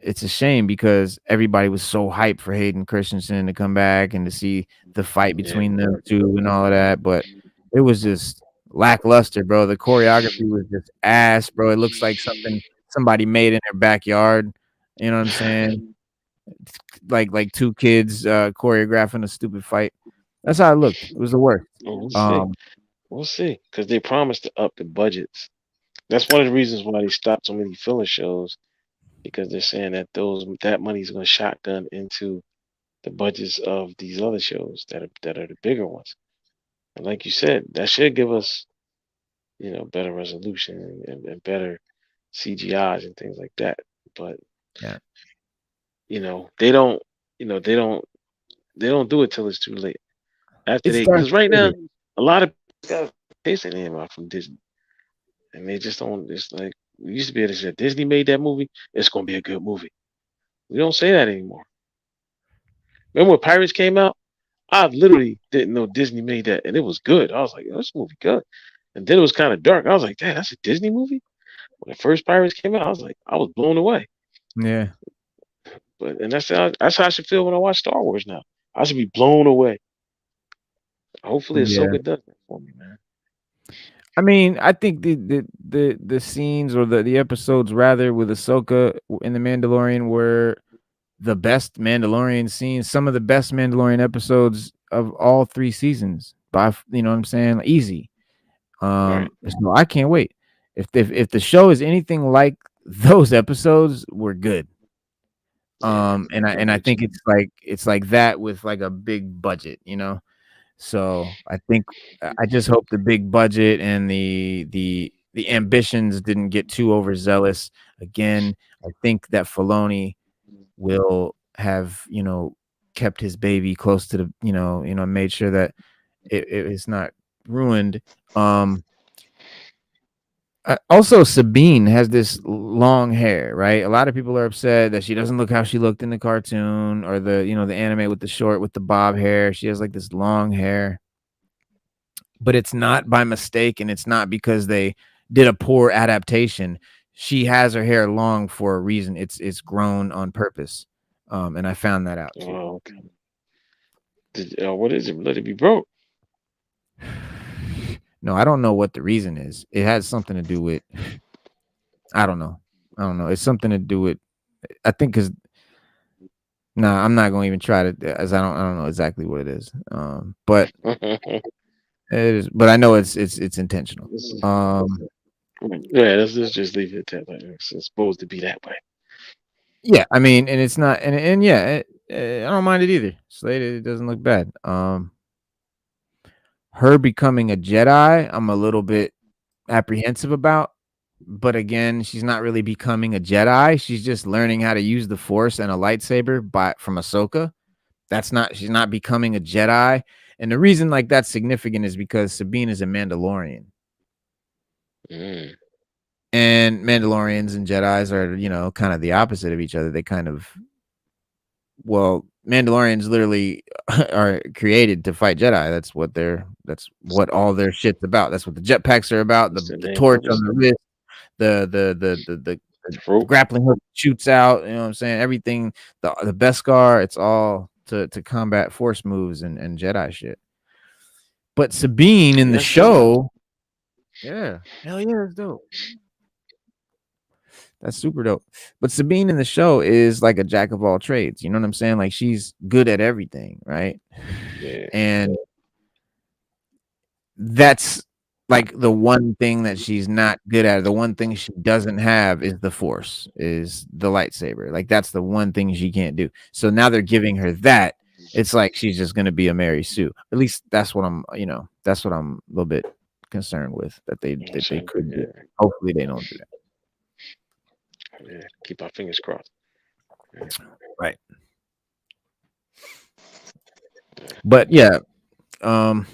S1: it's a shame because everybody was so hyped for Hayden Christensen to come back and to see the fight
S3: Yeah.
S1: between them two and all of that, but it was just lackluster, bro. The choreography was just ass, bro. It looks like something somebody made in their backyard. You know what I'm saying? Like two kids choreographing a stupid fight. That's how it looked. It was the worst.
S3: Well, we'll see.
S1: Um,
S3: We'll see. Because they promised to up the budgets. That's one of the reasons why they stopped so many filler shows. Because they're saying that that money's going to shotgun into the budgets of these other shows that are the bigger ones. And like you said, that should give us, better resolution and better CGIs and things like that. But
S1: yeah.
S3: they don't, they don't do it till it's too late. After
S1: It's
S3: they,
S1: Darth
S3: because right now
S1: Vader.
S3: a lot of people got tasting name out from Disney, and they just don't. It's like we used to be able to say Disney made that movie, it's gonna be a good movie. We don't say that anymore. Remember when Pirates came out? I literally didn't know Disney made that, and it was good. I was like, oh, this movie good. And then it was kind of dark. I was like, damn, that's a Disney movie. When the first Pirates came out, I was blown away.
S1: Yeah.
S3: But and that's how I should feel when I watch Star Wars now. I should be blown away. Hopefully,
S1: Yeah.
S3: Ahsoka does that for me, man.
S1: I mean, I think the scenes or the episodes rather with Ahsoka in the Mandalorian were the best Mandalorian scenes, some of the best Mandalorian episodes of all 3 seasons. You know what I'm saying? Easy.
S3: Right.
S1: So I can't wait. If the show is anything like those episodes, we're good.
S3: Yeah, I'm
S1: And I
S3: with
S1: think
S3: you.
S1: it's like that with like a big budget, you know? So, I think I just hope the big budget and the ambitions didn't get too overzealous. Again, I think that Filoni will have, you know, kept his baby close to the made sure that it is not ruined. Um, Also, Sabine has this long hair, right? A lot of people are upset that she doesn't look how she looked in the cartoon or the anime with the short with the bob hair. She has like this long hair, but it's not by mistake and it's not because they did a poor adaptation. She has her hair long for a reason. It's grown on purpose. And I found that out too.
S3: Oh, okay. What is it? Let it be broke.
S1: No, I don't know what the reason is. It has something to do with I don't know. I don't know. It's something to do with I think because nah, I'm not gonna even try to as I don't know exactly what it is. But it is but I know it's intentional.
S3: This is,
S1: Um
S3: yeah, let's just leave it at that. Like, it's supposed to be that way.
S1: Yeah, I mean, and it's not, and yeah, I don't mind it either. Slade, it doesn't look bad. Her becoming a Jedi, I'm a little bit apprehensive about, but again, she's not really becoming a Jedi. She's just learning how to use the Force and a lightsaber from Ahsoka. She's not becoming a Jedi, and the reason like that's significant is because Sabine is a Mandalorian,
S3: Mm.
S1: and Mandalorians and Jedis are kind of the opposite of each other. They kind of Well, Mandalorians literally are created to fight Jedi. That's what all their shit's about. That's what the jetpacks are about.
S3: What's the
S1: The
S3: name
S1: torch
S3: of it?
S1: on the wrist, the
S3: Fruit.
S1: grappling hook shoots out. You know what I'm saying? Everything, the Beskar, it's all to combat force moves and Jedi shit. But Sabine in the
S3: That's dope.
S1: show, yeah, hell yeah, it's dope. That's super dope. But Sabine in the show is like a jack of all trades. You know what I'm saying? Like she's good at everything, right?
S3: Yeah.
S1: And that's like the one thing that she's not good at. The one thing she doesn't have is the force, is the lightsaber. Like that's the one thing she can't do. So now they're giving her that. It's like she's just gonna be a Mary Sue. At least that's what that's what I'm a little bit concerned with that they could do.
S3: Yeah.
S1: Hopefully they don't do that.
S3: Yeah. Keep our fingers crossed. Yeah.
S1: Right. But yeah, um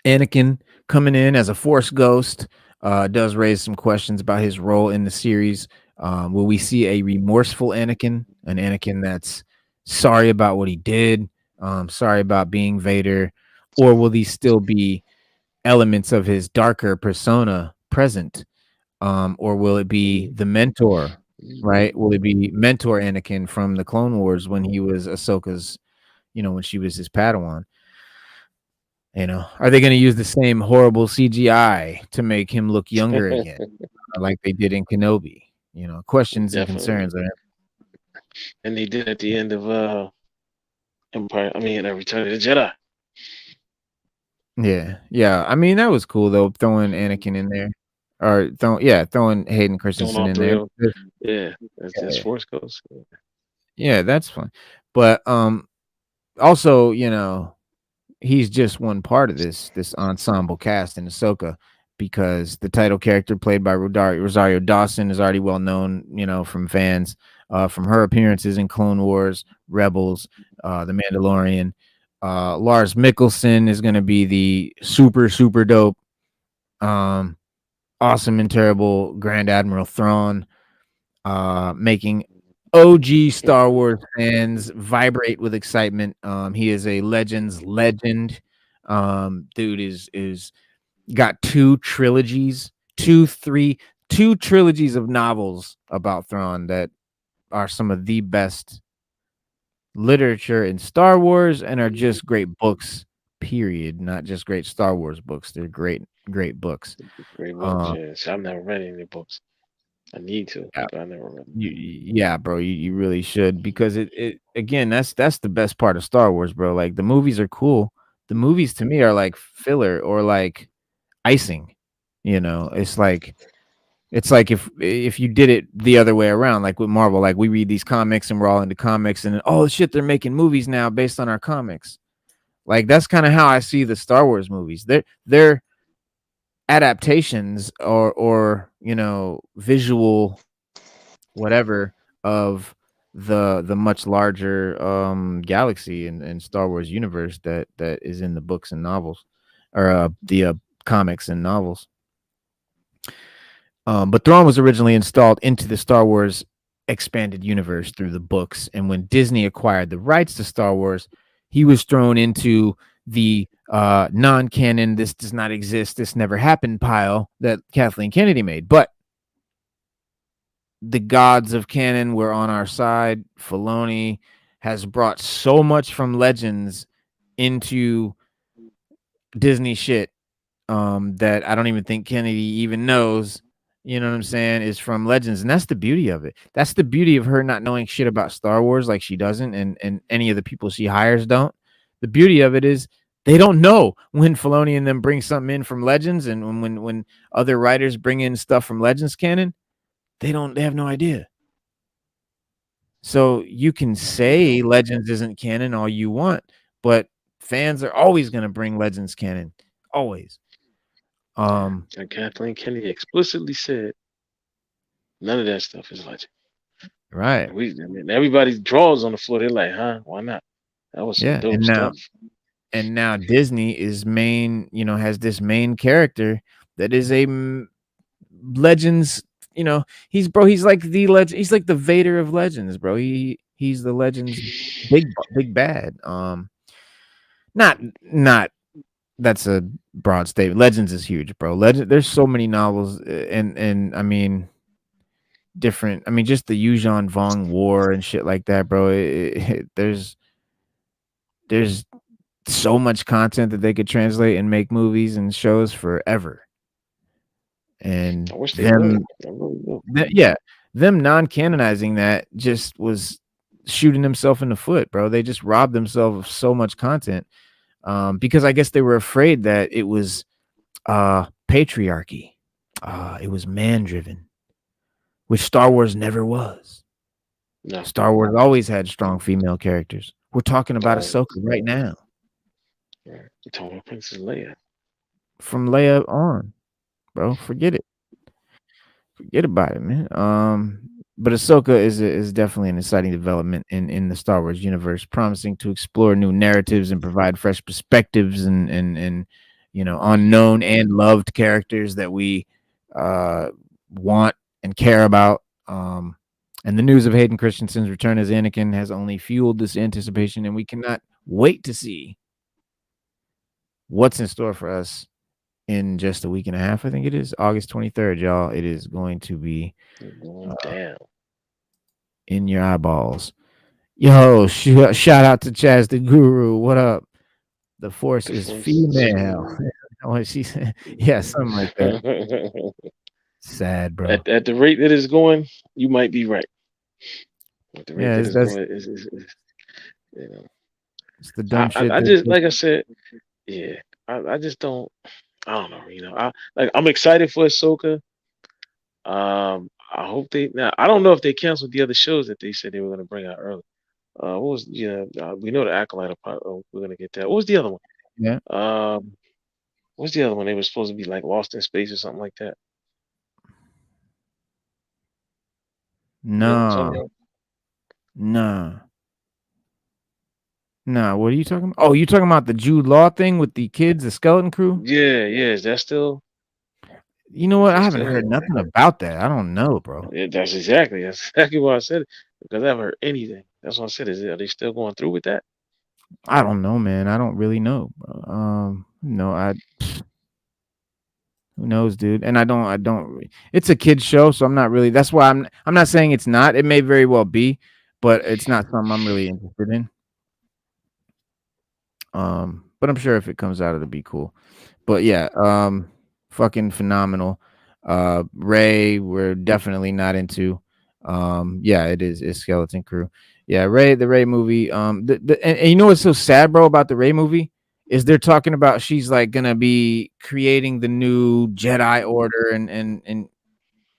S1: Anakin coming in as a Force ghost does raise some questions about his role in the series. Will we see a remorseful Anakin, an Anakin that's sorry about what he did, sorry about being Vader, or will these still be elements of his darker persona present, or will it be the mentor? Right? Will it be mentor Anakin from the Clone Wars when he was Ahsoka's, when she was his Padawan? Are they going to use the same horrible CGI to make him look younger again, like they did in Kenobi? Questions and
S3: Definitely.
S1: concerns are.
S3: And they did at the end of Empire. I mean, Return of the Jedi.
S1: Yeah, yeah. I mean, that was cool though, throwing Anakin in there, or throwing Hayden
S3: Doing
S1: Christensen
S3: all
S1: in
S3: three
S1: there.
S3: of them. Yeah, that's
S1: Yeah,
S3: Force Ghost.
S1: yeah, that's fun. But also, he's just one part of this ensemble cast in Ahsoka because the title character played by Rosario Dawson is already well known, from fans, from her appearances in Clone Wars, Rebels, The Mandalorian. Lars Mikkelsen is going to be the super dope, um, awesome and terrible Grand Admiral Thrawn, making OG Star Wars fans vibrate with excitement. He is a legend's legend. Dude is got two trilogies of novels about Thrawn that are some of the best literature in Star Wars and are just great books. Period. Not just great Star Wars books. They're great books.
S3: Great books.
S1: Um,
S3: Yeah, so I've never read any books. I need to,
S1: yeah,
S3: but I never read them.
S1: yeah, bro. You really should because it again that's the best part of Star Wars, bro. Like the movies are cool. The movies to me are like filler or like icing. It's like It's like if you did it the other way around, like with Marvel, like we read these comics and we're all into comics, and then, oh shit, they're making movies now based on our comics. Like that's kind of how I see the Star Wars movies. They're adaptations or visual whatever of the much larger galaxy and Star Wars universe that is in the books and novels or the comics and novels. But Thrawn was originally installed into the Star Wars expanded universe through the books, and when Disney acquired the rights to Star Wars, he was thrown into the non-canon, this does not exist, this never happened pile that Kathleen Kennedy made. But the gods of canon were on our side. Filoni has brought so much from Legends into Disney shit that I don't even think Kennedy even knows, you know what I'm saying, is from Legends. And that's the beauty of it. That's the beauty of her not knowing shit about Star Wars like she doesn't, and any of the people she hires don't. The beauty of it is they don't know when Filoni and them bring something in from Legends, and when other writers bring in stuff from Legends canon, they have no idea. So you can say Legends isn't canon all you want, but fans are always going to bring Legends canon. Always.
S3: And Kathleen Kennedy explicitly said none of that stuff is legend.
S1: Right.
S3: I mean, everybody draws on the floor. They're like, huh? Why not? That was some
S1: Yeah.
S3: dope stuff.
S1: And now Disney is has this main character that is a Legends, he's like the legend, he's like the Vader of Legends, bro. He's the Legends big bad. Not that's a broad statement. Legends is huge, bro. There's so many novels, and I mean different. I mean just the Yuuzhan Vong War and shit like that, bro. There's so much content that they could translate and make movies and shows forever. And
S3: I wish they would. I really do.
S1: Them non-canonizing that just was shooting themselves in the foot, bro. They just robbed themselves of so much content. Because I guess they were afraid that it was patriarchy. It was man driven, which Star Wars never was.
S3: No.
S1: Star Wars always had strong female characters. We're talking about Ahsoka right now.
S3: You're talking about Princess Leia.
S1: From Leia on, bro. Forget it. Forget about it, man. But Ahsoka is definitely an exciting development in the Star Wars universe, promising to explore new narratives and provide fresh perspectives and unknown and loved characters that we want and care about. And the news of Hayden Christensen's return as Anakin has only fueled this anticipation, and we cannot wait to see what's in store for us in just a week and a half. I think it is August 23rd, y'all. It is going to be
S3: Damn.
S1: in your eyeballs. Yo, shout out to Chaz the Guru. What up? The Force is female. What she said? Yeah, something like that. Sad, bro.
S3: At the rate that it's going, you might be right. At the rate that it's going,
S1: it's the dumb shit.
S3: I just like I said, yeah. I just don't. I don't know. I'm excited for Ahsoka. I hope now. I don't know if they canceled the other shows that they said they were going to bring out early. What was we know the Acolyte. We're gonna get that. What was the other one?
S1: Yeah.
S3: What's the other one? They were supposed to be like Lost in Space or something like that.
S1: No. No. No, what are you talking about? Oh, you talking about the Jude Law thing with the kids, the skeleton crew?
S3: Yeah. Is that still?
S1: You know what? I haven't heard nothing about that. I don't know, bro.
S3: Yeah, that's exactly why I said it, because I haven't heard anything. That's what I said. Are they still going through with that?
S1: I don't know, man. I don't really know. No, who knows, dude? And I don't. It's a kids show, so I'm not really. That's why I'm not saying it's not. It may very well be, but it's not something I'm really interested in. But I'm sure if it comes out, it'll be cool. But yeah, fucking phenomenal. Ray, we're definitely not into. Yeah, it's Skeleton Crew. Yeah, the Ray movie. And you know what's so sad, bro, about the Ray movie is they're talking about she's like gonna be creating the new Jedi Order and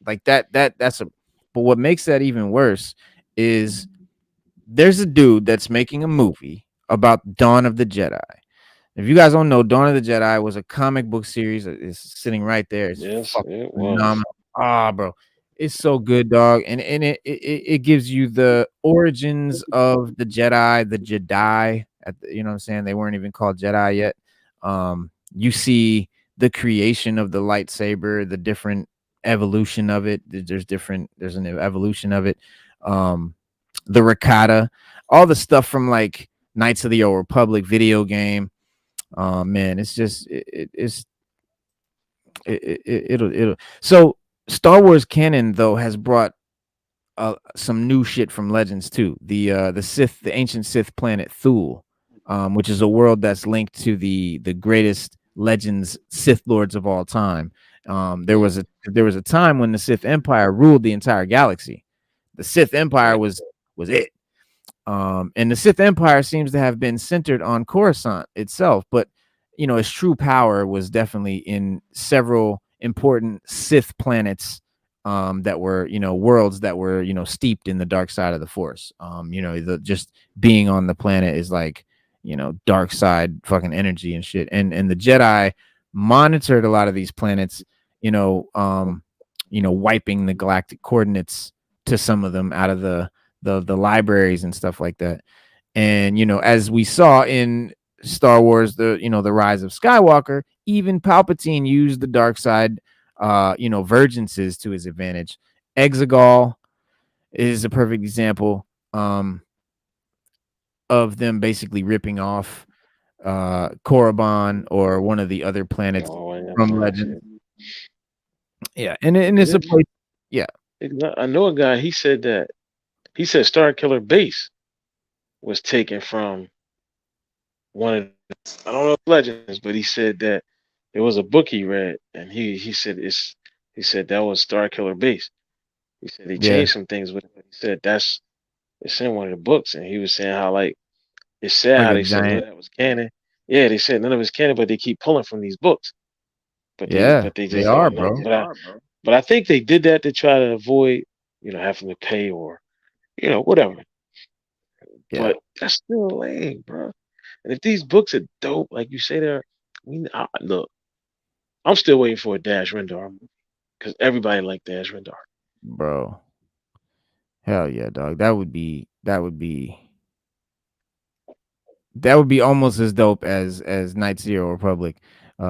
S1: like that's a. But what makes that even worse is there's a dude that's making a movie about Dawn of the Jedi. If you guys don't know, Dawn of the Jedi was a comic book series. It's sitting right there. It's
S3: Yes,
S1: fucking
S3: it was.
S1: phenomenal. Ah, bro, it's so good, dog. And it gives you the origins of the Jedi, the Jedi. You know what I'm saying? They weren't even called Jedi yet. You see the creation of the lightsaber, the different evolution of it. There's an evolution of it. The Ricotta, all the stuff from like Knights of the Old Republic video game. Man, it's just it'll so Star Wars canon though has brought some new shit from Legends too. The ancient Sith planet Thule, which is a world that's linked to the greatest Legends Sith lords of all time. There was a time when the Sith Empire ruled the entire galaxy. The Sith Empire
S3: Right.
S1: was it. And the Sith Empire seems to have been centered on Coruscant itself, but its true power was definitely in several important Sith planets that were, worlds that were, steeped in the dark side of the Force. Just being on the planet is like, dark side fucking energy and shit. And the Jedi monitored a lot of these planets, wiping the galactic coordinates to some of them out of the libraries and stuff like that. And as we saw in Star Wars, the Rise of Skywalker, even Palpatine used the dark side vergences to his advantage. Exegol is a perfect example of them basically ripping off Korriban or one of the other planets
S3: Oh, yeah,
S1: from
S3: planets,
S1: Legend.
S3: yeah.
S1: Yeah, and it's a place. Yeah,
S3: I know a guy. He said Star Killer Base was taken from one of I don't know if Legends, but he said that it was a book he read, and he said that was Star Killer Base. He said he
S1: yeah,
S3: changed some things with it, but he said it's in one of the books, and he was saying how like it's sad
S1: like
S3: how
S1: a
S3: they said none
S1: giant.
S3: of that was canon. Yeah, they said none of it's canon, but they keep pulling from these books.
S1: Yeah,
S3: But they
S1: they
S3: just
S1: are,
S3: don't know.
S1: bro.
S3: But I think they did that to try to avoid having to pay or whatever.
S1: Yeah,
S3: But that's still lame, bro. And if these books are dope, like you say, look. I'm still waiting for a Dash Rendar movie because everybody liked Dash Rendar.
S1: bro. Hell yeah, dog. That would be almost as dope as Night Zero Republic,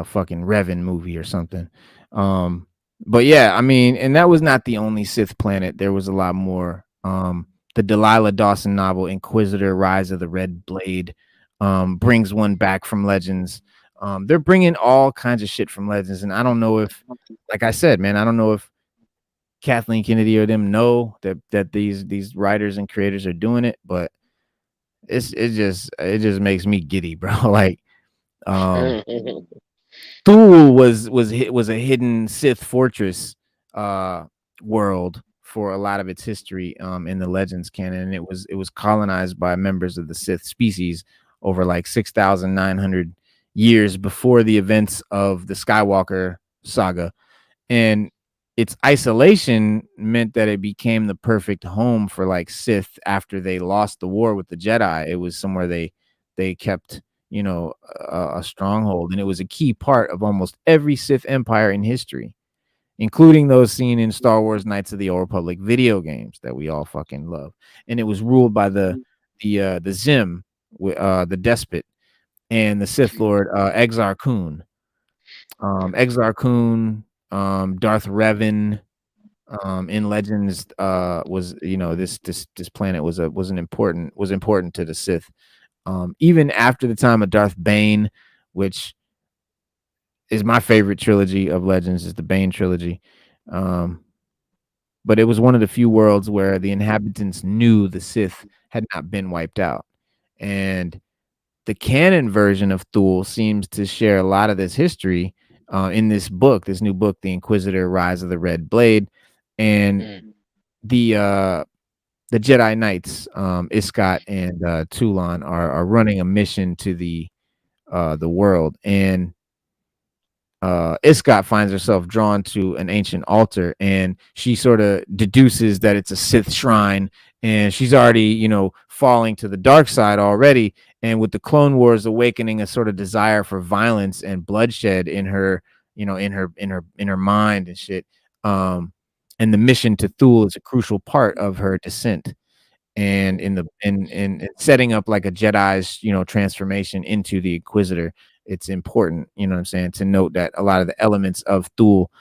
S1: fucking Revan movie or something. But yeah, I mean, and that was not the only Sith planet. There was a lot more. The Delilah Dawson novel, Inquisitor: Rise of the Red Blade, brings one back from Legends. They're bringing all kinds of shit from Legends, and I don't know if, like I said, man, I don't know if Kathleen Kennedy or them know that these writers and creators are doing it, but it just makes me giddy, bro. Like, um, Thule was a hidden Sith fortress world for a lot of its history in the Legends canon, and it was colonized by members of the Sith species over like 6,900 years before the events of the Skywalker saga. And its isolation meant that it became the perfect home for like Sith after they lost the war with the Jedi. It was somewhere they kept, a stronghold, and it was a key part of almost every Sith empire in history, including those seen in Star Wars Knights of the Old Republic video games that we all fucking love. And it was ruled by the Zim, the despot, and the Sith Lord Exar Kun. Exar Kun, Darth Revan, in Legends, was this planet was important to the Sith. Even after the time of Darth Bane, which is my favorite trilogy of Legends, is the Bane trilogy. Um, but it was one of the few worlds where the inhabitants knew the Sith had not been wiped out, and the canon version of Thule seems to share a lot of this history in this new book, The Inquisitor: Rise of the Red Blade, and
S3: Mm.
S1: the Jedi Knights, Iscot and Toulon, are running a mission to the world, and Iscott finds herself drawn to an ancient altar, and she sort of deduces that it's a Sith shrine, and she's already, falling to the dark side already. And with the Clone Wars awakening a sort of desire for violence and bloodshed in her, in her mind and shit. And the mission to Thule is a crucial part of her descent, and in setting up like a Jedi's, transformation into the Inquisitor. It's important, you know what I'm saying, to note that a lot of the elements of Thule,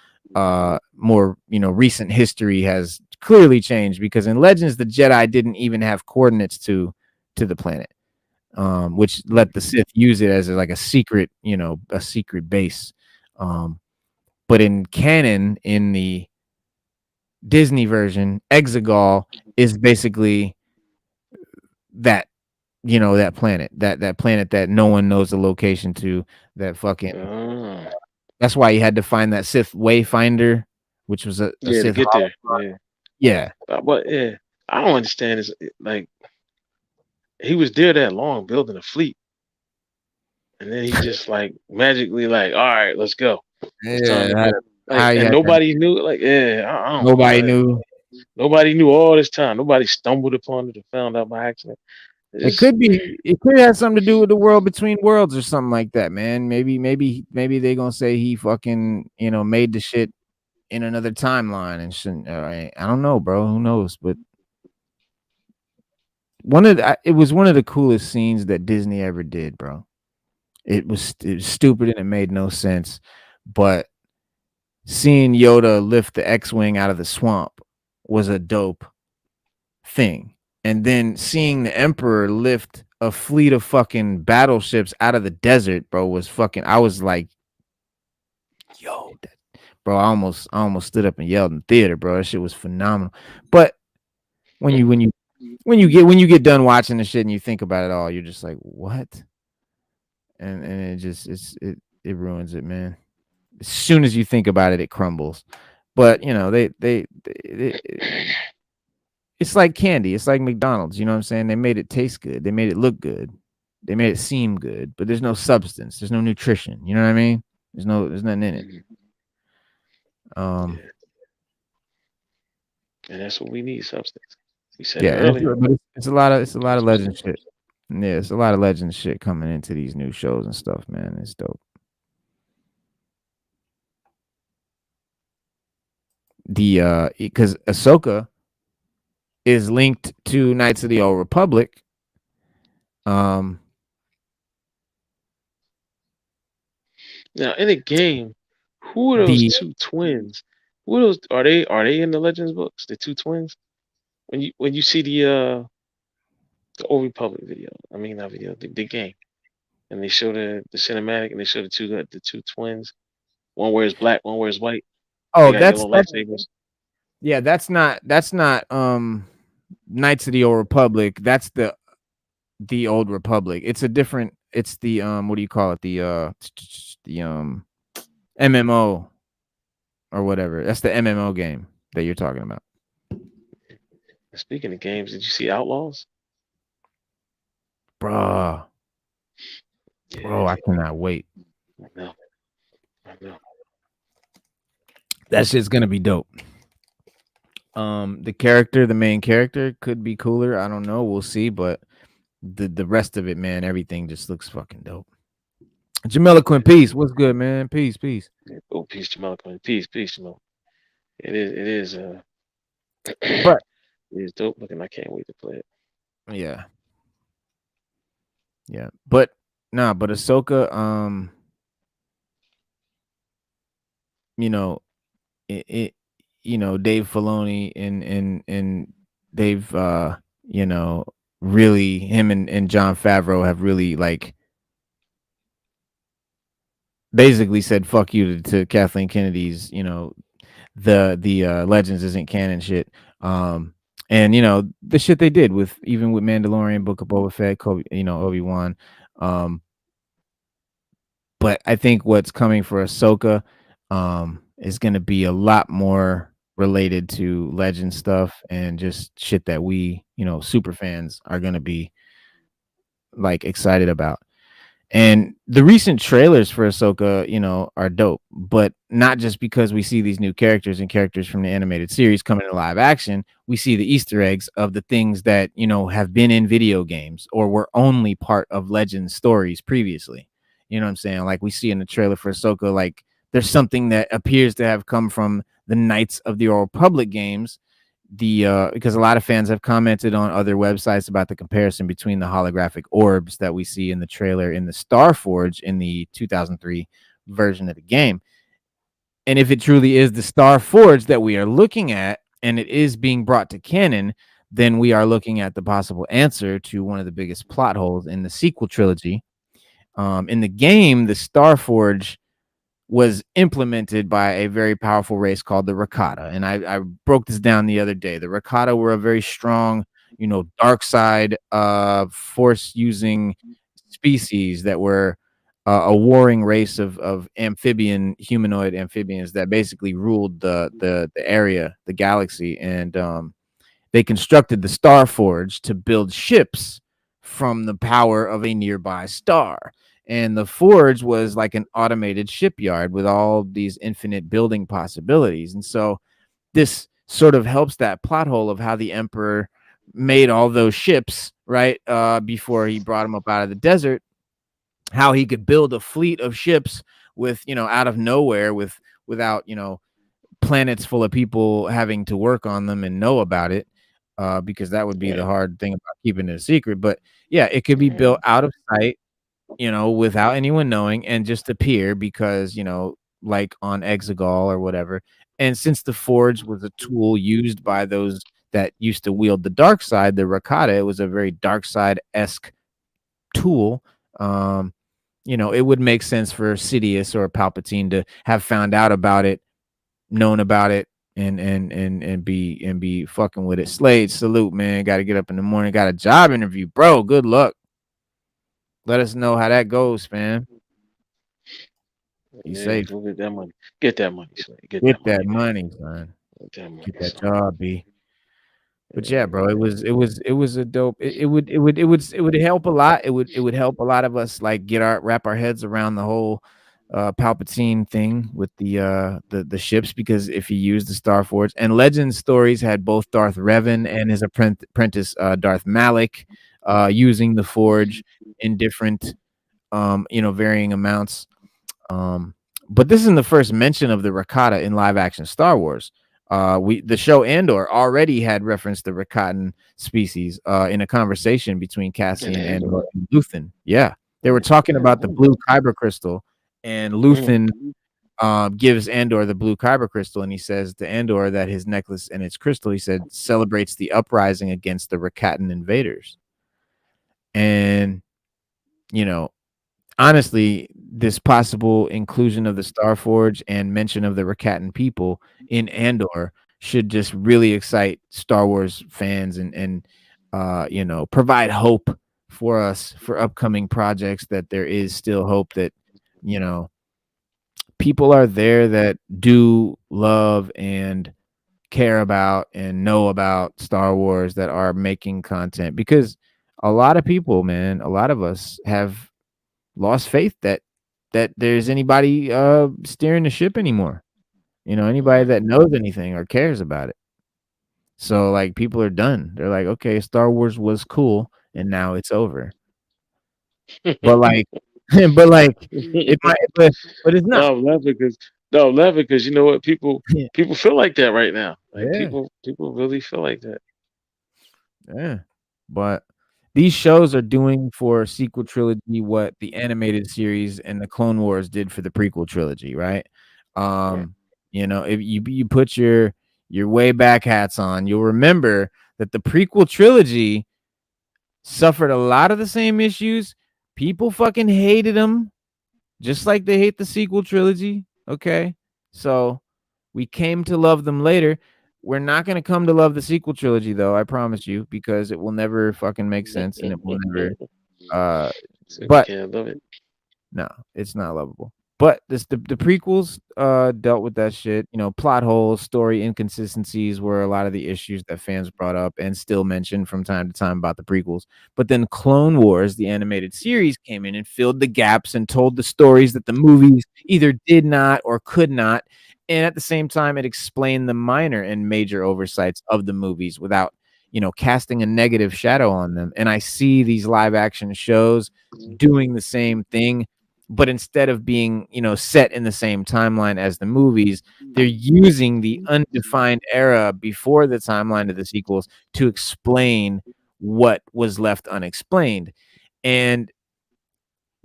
S1: more, recent history has clearly changed, because in Legends the Jedi didn't even have coordinates to the planet, which let the Sith use it as like a secret, a secret base. But in canon, in the Disney version, Exegol is basically that, that planet, that planet that no one knows the location to, that fucking,
S3: Ah,
S1: that's why you had to find that Sith Wayfinder, which was a
S3: yeah, to
S1: Sith
S3: get there.
S1: holocron.
S3: Yeah,
S1: Yeah.
S3: but yeah, I don't understand. Is like he was there that long building a fleet, and then he just like magically like, all right, let's go. It's time
S1: Yeah,
S3: to
S1: how,
S3: go. Like,
S1: how you
S3: and
S1: had that.
S3: nobody knew. Like, yeah, I don't know.
S1: Nobody
S3: Like,
S1: knew.
S3: nobody knew all this time. Nobody stumbled upon it and found out by accident. It's
S1: It could have something to do with the world between worlds or something like that, man. Maybe they gonna say he fucking, made the shit in another timeline and shouldn't. I don't know, bro. Who knows? But it was one of the coolest scenes that Disney ever did, bro. It was stupid and it made no sense, but seeing Yoda lift the X-wing out of the swamp was a dope thing. And then seeing the Emperor lift a fleet of fucking battleships out of the desert, bro, was fucking. I was like, yo, bro. I almost stood up and yelled in the theater, bro. That shit was phenomenal. But when you when you when you get done watching the shit and you think about it all, you're just like, what? And it just it ruins it, man. As soon as you think about it, it crumbles. But it's like candy. It's like McDonald's. You know what I'm saying? They made it taste good. They made it look good. They made it seem good, but there's no substance. There's no nutrition. You know what I mean? There's nothing in it. Um,
S3: yeah, and that's what we need, substance. We said it
S1: yeah, and
S3: earlier.
S1: it's a lot of legend shit. Yeah, it's a lot of legend shit coming into these new shows and stuff, man. It's dope. Because Ahsoka is linked to Knights of the Old Republic. Um,
S3: Now in the game, who are those
S1: the
S3: two twins? Who are those? Are they in the Legends books? The two twins? When you see the Old Republic video, I mean not video, the game, and they show the cinematic, and they show the two twins. One wears black, one wears white. They
S1: oh,
S3: got yellow lightsabers.
S1: yeah, that's not Knights of the Old Republic. That's the Old Republic. It's a different. It's the what do you call it? The MMO or whatever. That's the MMO game that you're talking about,
S3: Speaking of games, did you see Outlaws?
S1: bro. Bro,
S3: Yeah,
S1: I cannot wait.
S3: I know, I know.
S1: That shit's gonna be dope. The main character could be cooler. I don't know. We'll see, but the rest of it, man, everything just looks fucking dope. Jamila Quinn, peace. What's good, man? Peace, peace.
S3: Yeah. Oh, peace, Jamal. Peace, Jamal. It is.
S1: But
S3: It is dope looking. I can't wait to play it.
S1: yeah, yeah. But nah, but Ahsoka, you know, it Dave Filoni and they've you know, really him and John Favreau have really like basically said fuck you to Kathleen Kennedy's, the Legends isn't canon shit. And the shit they did with even with Mandalorian, Book of Boba Fett, Kobe, Obi-Wan. Um, but I think what's coming for Ahsoka is gonna be a lot more related to legend stuff and just shit that we, super fans are gonna be like excited about. And the recent trailers for Ahsoka, are dope, but not just because we see these new characters and characters from the animated series coming to live action. We see the Easter eggs of the things that, have been in video games or were only part of Legends stories previously. You know what I'm saying? Like we see in the trailer for Ahsoka, like there's something that appears to have come from the Knights of the Old Republic games, because a lot of fans have commented on other websites about the comparison between the holographic orbs that we see in the trailer in the Star Forge in the 2003 version of the game. And if it truly is the Star Forge that we are looking at and it is being brought to canon, then we are looking at the possible answer to one of the biggest plot holes in the sequel trilogy. In the game, the Star Forge was implemented by a very powerful race called the Rakata. And I broke this down the other day. The Rakata were a very strong, dark side force using species that were a warring race of humanoid amphibians that basically ruled the area, the galaxy. And they constructed the Star Forge to build ships from the power of a nearby star. And the forge was like an automated shipyard with all these infinite building possibilities. And so this sort of helps that plot hole of how the emperor made all those ships, right? Before he brought them up out of the desert, how he could build a fleet of ships with, out of nowhere without, planets full of people having to work on them and know about it, because that would be the hard thing about keeping it a secret. But yeah, it could be built out of sight, without anyone knowing and just appear because, like on Exegol or whatever. And since the Forge was a tool used by those that used to wield the dark side, the Rakata, it was a very dark side-esque tool. It would make sense for Sidious or Palpatine to have found out about it, known about it, and be fucking with it. Slade, salute, man. Got to get up in the morning. Got a job interview, bro. Good luck. Let us know how that goes, man. Be safe.
S3: Go get that money. Get that money, Slade.
S1: Get that money, son.
S3: Get that money,
S1: Get that
S3: son.
S1: job, B. But yeah, bro, it was a dope. It would help a lot. It would help a lot of us like wrap our heads around the whole Palpatine thing with the ships, because if he used the Star Forge, and Legends stories had both Darth Revan and his apprentice Darth Malik using the Forge in different varying amounts. But this isn't the first mention of the Rakata in live action Star Wars. The show Andor already had referenced the Rakatan species in a conversation between Cassian Andor and Luthen. Yeah, they were talking about the blue kyber crystal, and Luthen gives Andor the blue kyber crystal, and he says to Andor that his necklace and its crystal, he said, celebrates the uprising against the Rakatan invaders. And honestly, this possible inclusion of the Star Forge and mention of the Rakatan people in Andor should just really excite Star Wars fans and provide hope for us for upcoming projects, that there is still hope that, people are there that do love and care about and know about Star Wars, that are making content, because a lot of people, man, a lot of us have lost faith that there's anybody steering the ship anymore. Anybody that knows anything or cares about it. So like people are done. They're like, okay, Star Wars was cool and now it's over. But like but like it might, but it's not.
S3: I'm laughing because you know what, people feel like that right now. Like
S1: Yeah.
S3: people really feel like that.
S1: Yeah. But these shows are doing for sequel trilogy what the animated series and the Clone Wars did for the prequel trilogy, right?
S3: Right.
S1: If you put your way back hats on, you'll remember that the prequel trilogy suffered a lot of the same issues. People fucking hated them, just like they hate the sequel trilogy. Okay. So we came to love them later. We're not going to come to love the sequel trilogy, though, I promise you, because it will never fucking make sense and it will never
S3: So you
S1: but
S3: can't love it.
S1: no, it's not lovable. But the prequels dealt with that shit. You know, plot holes, story inconsistencies were a lot of the issues that fans brought up and still mention from time to time about the prequels. But then Clone Wars, the animated series, came in and filled the gaps and told the stories that the movies either did not or could not. And at the same time, it explained the minor and major oversights of the movies without, you know, casting a negative shadow on them. And I see these live action shows doing the same thing, but instead of being, you know, set in the same timeline as the movies, they're using the undefined era before the timeline of the sequels to explain what was left unexplained. And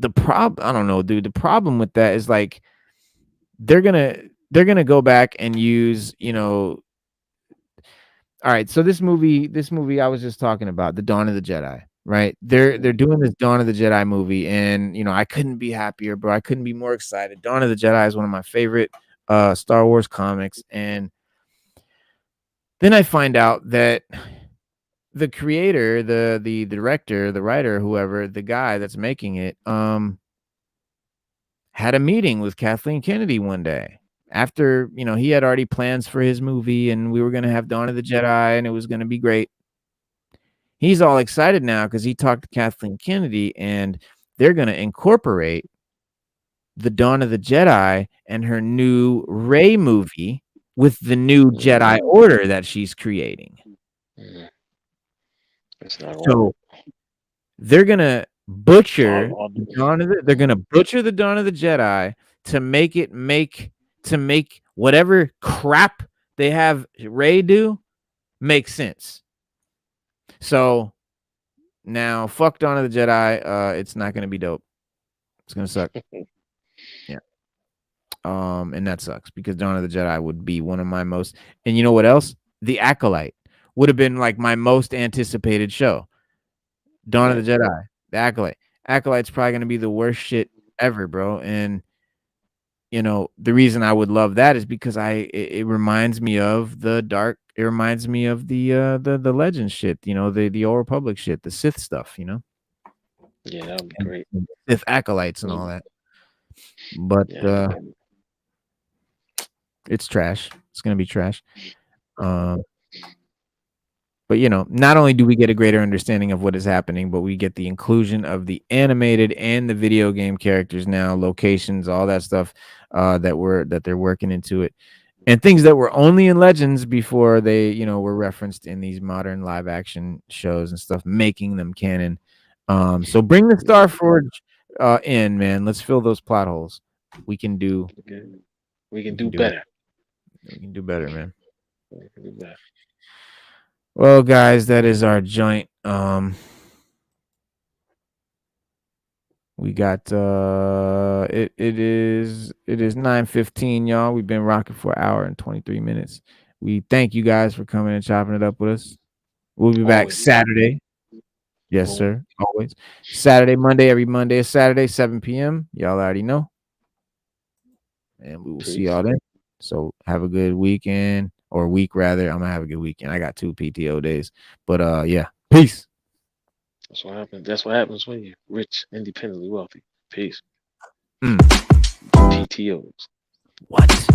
S1: I don't know, dude, the problem with that is like they're gonna go back and use, you know, all right, so this movie I was just talking about, the Dawn of the Jedi, right? They're doing this Dawn of the Jedi movie, and you know, I couldn't be happier, bro. I couldn't be more excited. Dawn of the Jedi is one of my favorite Star Wars comics, and then I find out that the creator, the director, the writer, whoever, the guy that's making it, had a meeting with Kathleen Kennedy one day after, you know, he had already plans for his movie and we were going to have Dawn of the Jedi and it was going to be great. He's all excited now because he talked to Kathleen Kennedy and they're going to incorporate the Dawn of the Jedi and her new Rey movie with the new Jedi Order that she's creating.
S3: That's not right.
S1: So they're going to butcher they're going to butcher the Dawn of the Jedi to make whatever crap they have Rey do make sense. So now fuck Dawn of the Jedi. It's not gonna be dope. It's gonna suck. Yeah. And that sucks because Dawn of the Jedi would be one of my most, and you know what else? The Acolyte would have been like my most anticipated show. Dawn of the Jedi, the Acolyte. Acolyte's probably gonna be the worst shit ever, bro. And you know, the reason I would love that is because it reminds me of it reminds me of the legend shit, you know, the Old Republic shit, the Sith stuff, you know.
S3: Yeah, that would be great.
S1: Sith acolytes and all that. But it's trash. It's gonna be trash. But you know, not only do we get a greater understanding of what is happening, but we get the inclusion of the animated and the video game characters now, locations, all that stuff that they're working into it, and things that were only in Legends before they, you know, were referenced in these modern live action shows and stuff, making them canon. So bring the Starforge in, man. Let's fill those plot holes. We can do
S3: better.
S1: We can do better, man.
S3: We can do better.
S1: Well, guys, that is our joint. We got it is 9:15, y'all. We've been rocking for an hour and 23 minutes. We thank you guys for coming and chopping it up with us. We'll be back Saturday. Yes, sir. Always. Saturday, Monday, every Monday is Saturday, 7 p.m. Y'all already know. And we will see y'all then. So have a good weekend. Or week rather. I'm gonna have a good weekend. I got 2 PTO days. But yeah. Peace.
S3: That's what happens. That's what happens when you're rich, independently wealthy. Peace.
S1: PTOs.
S3: What?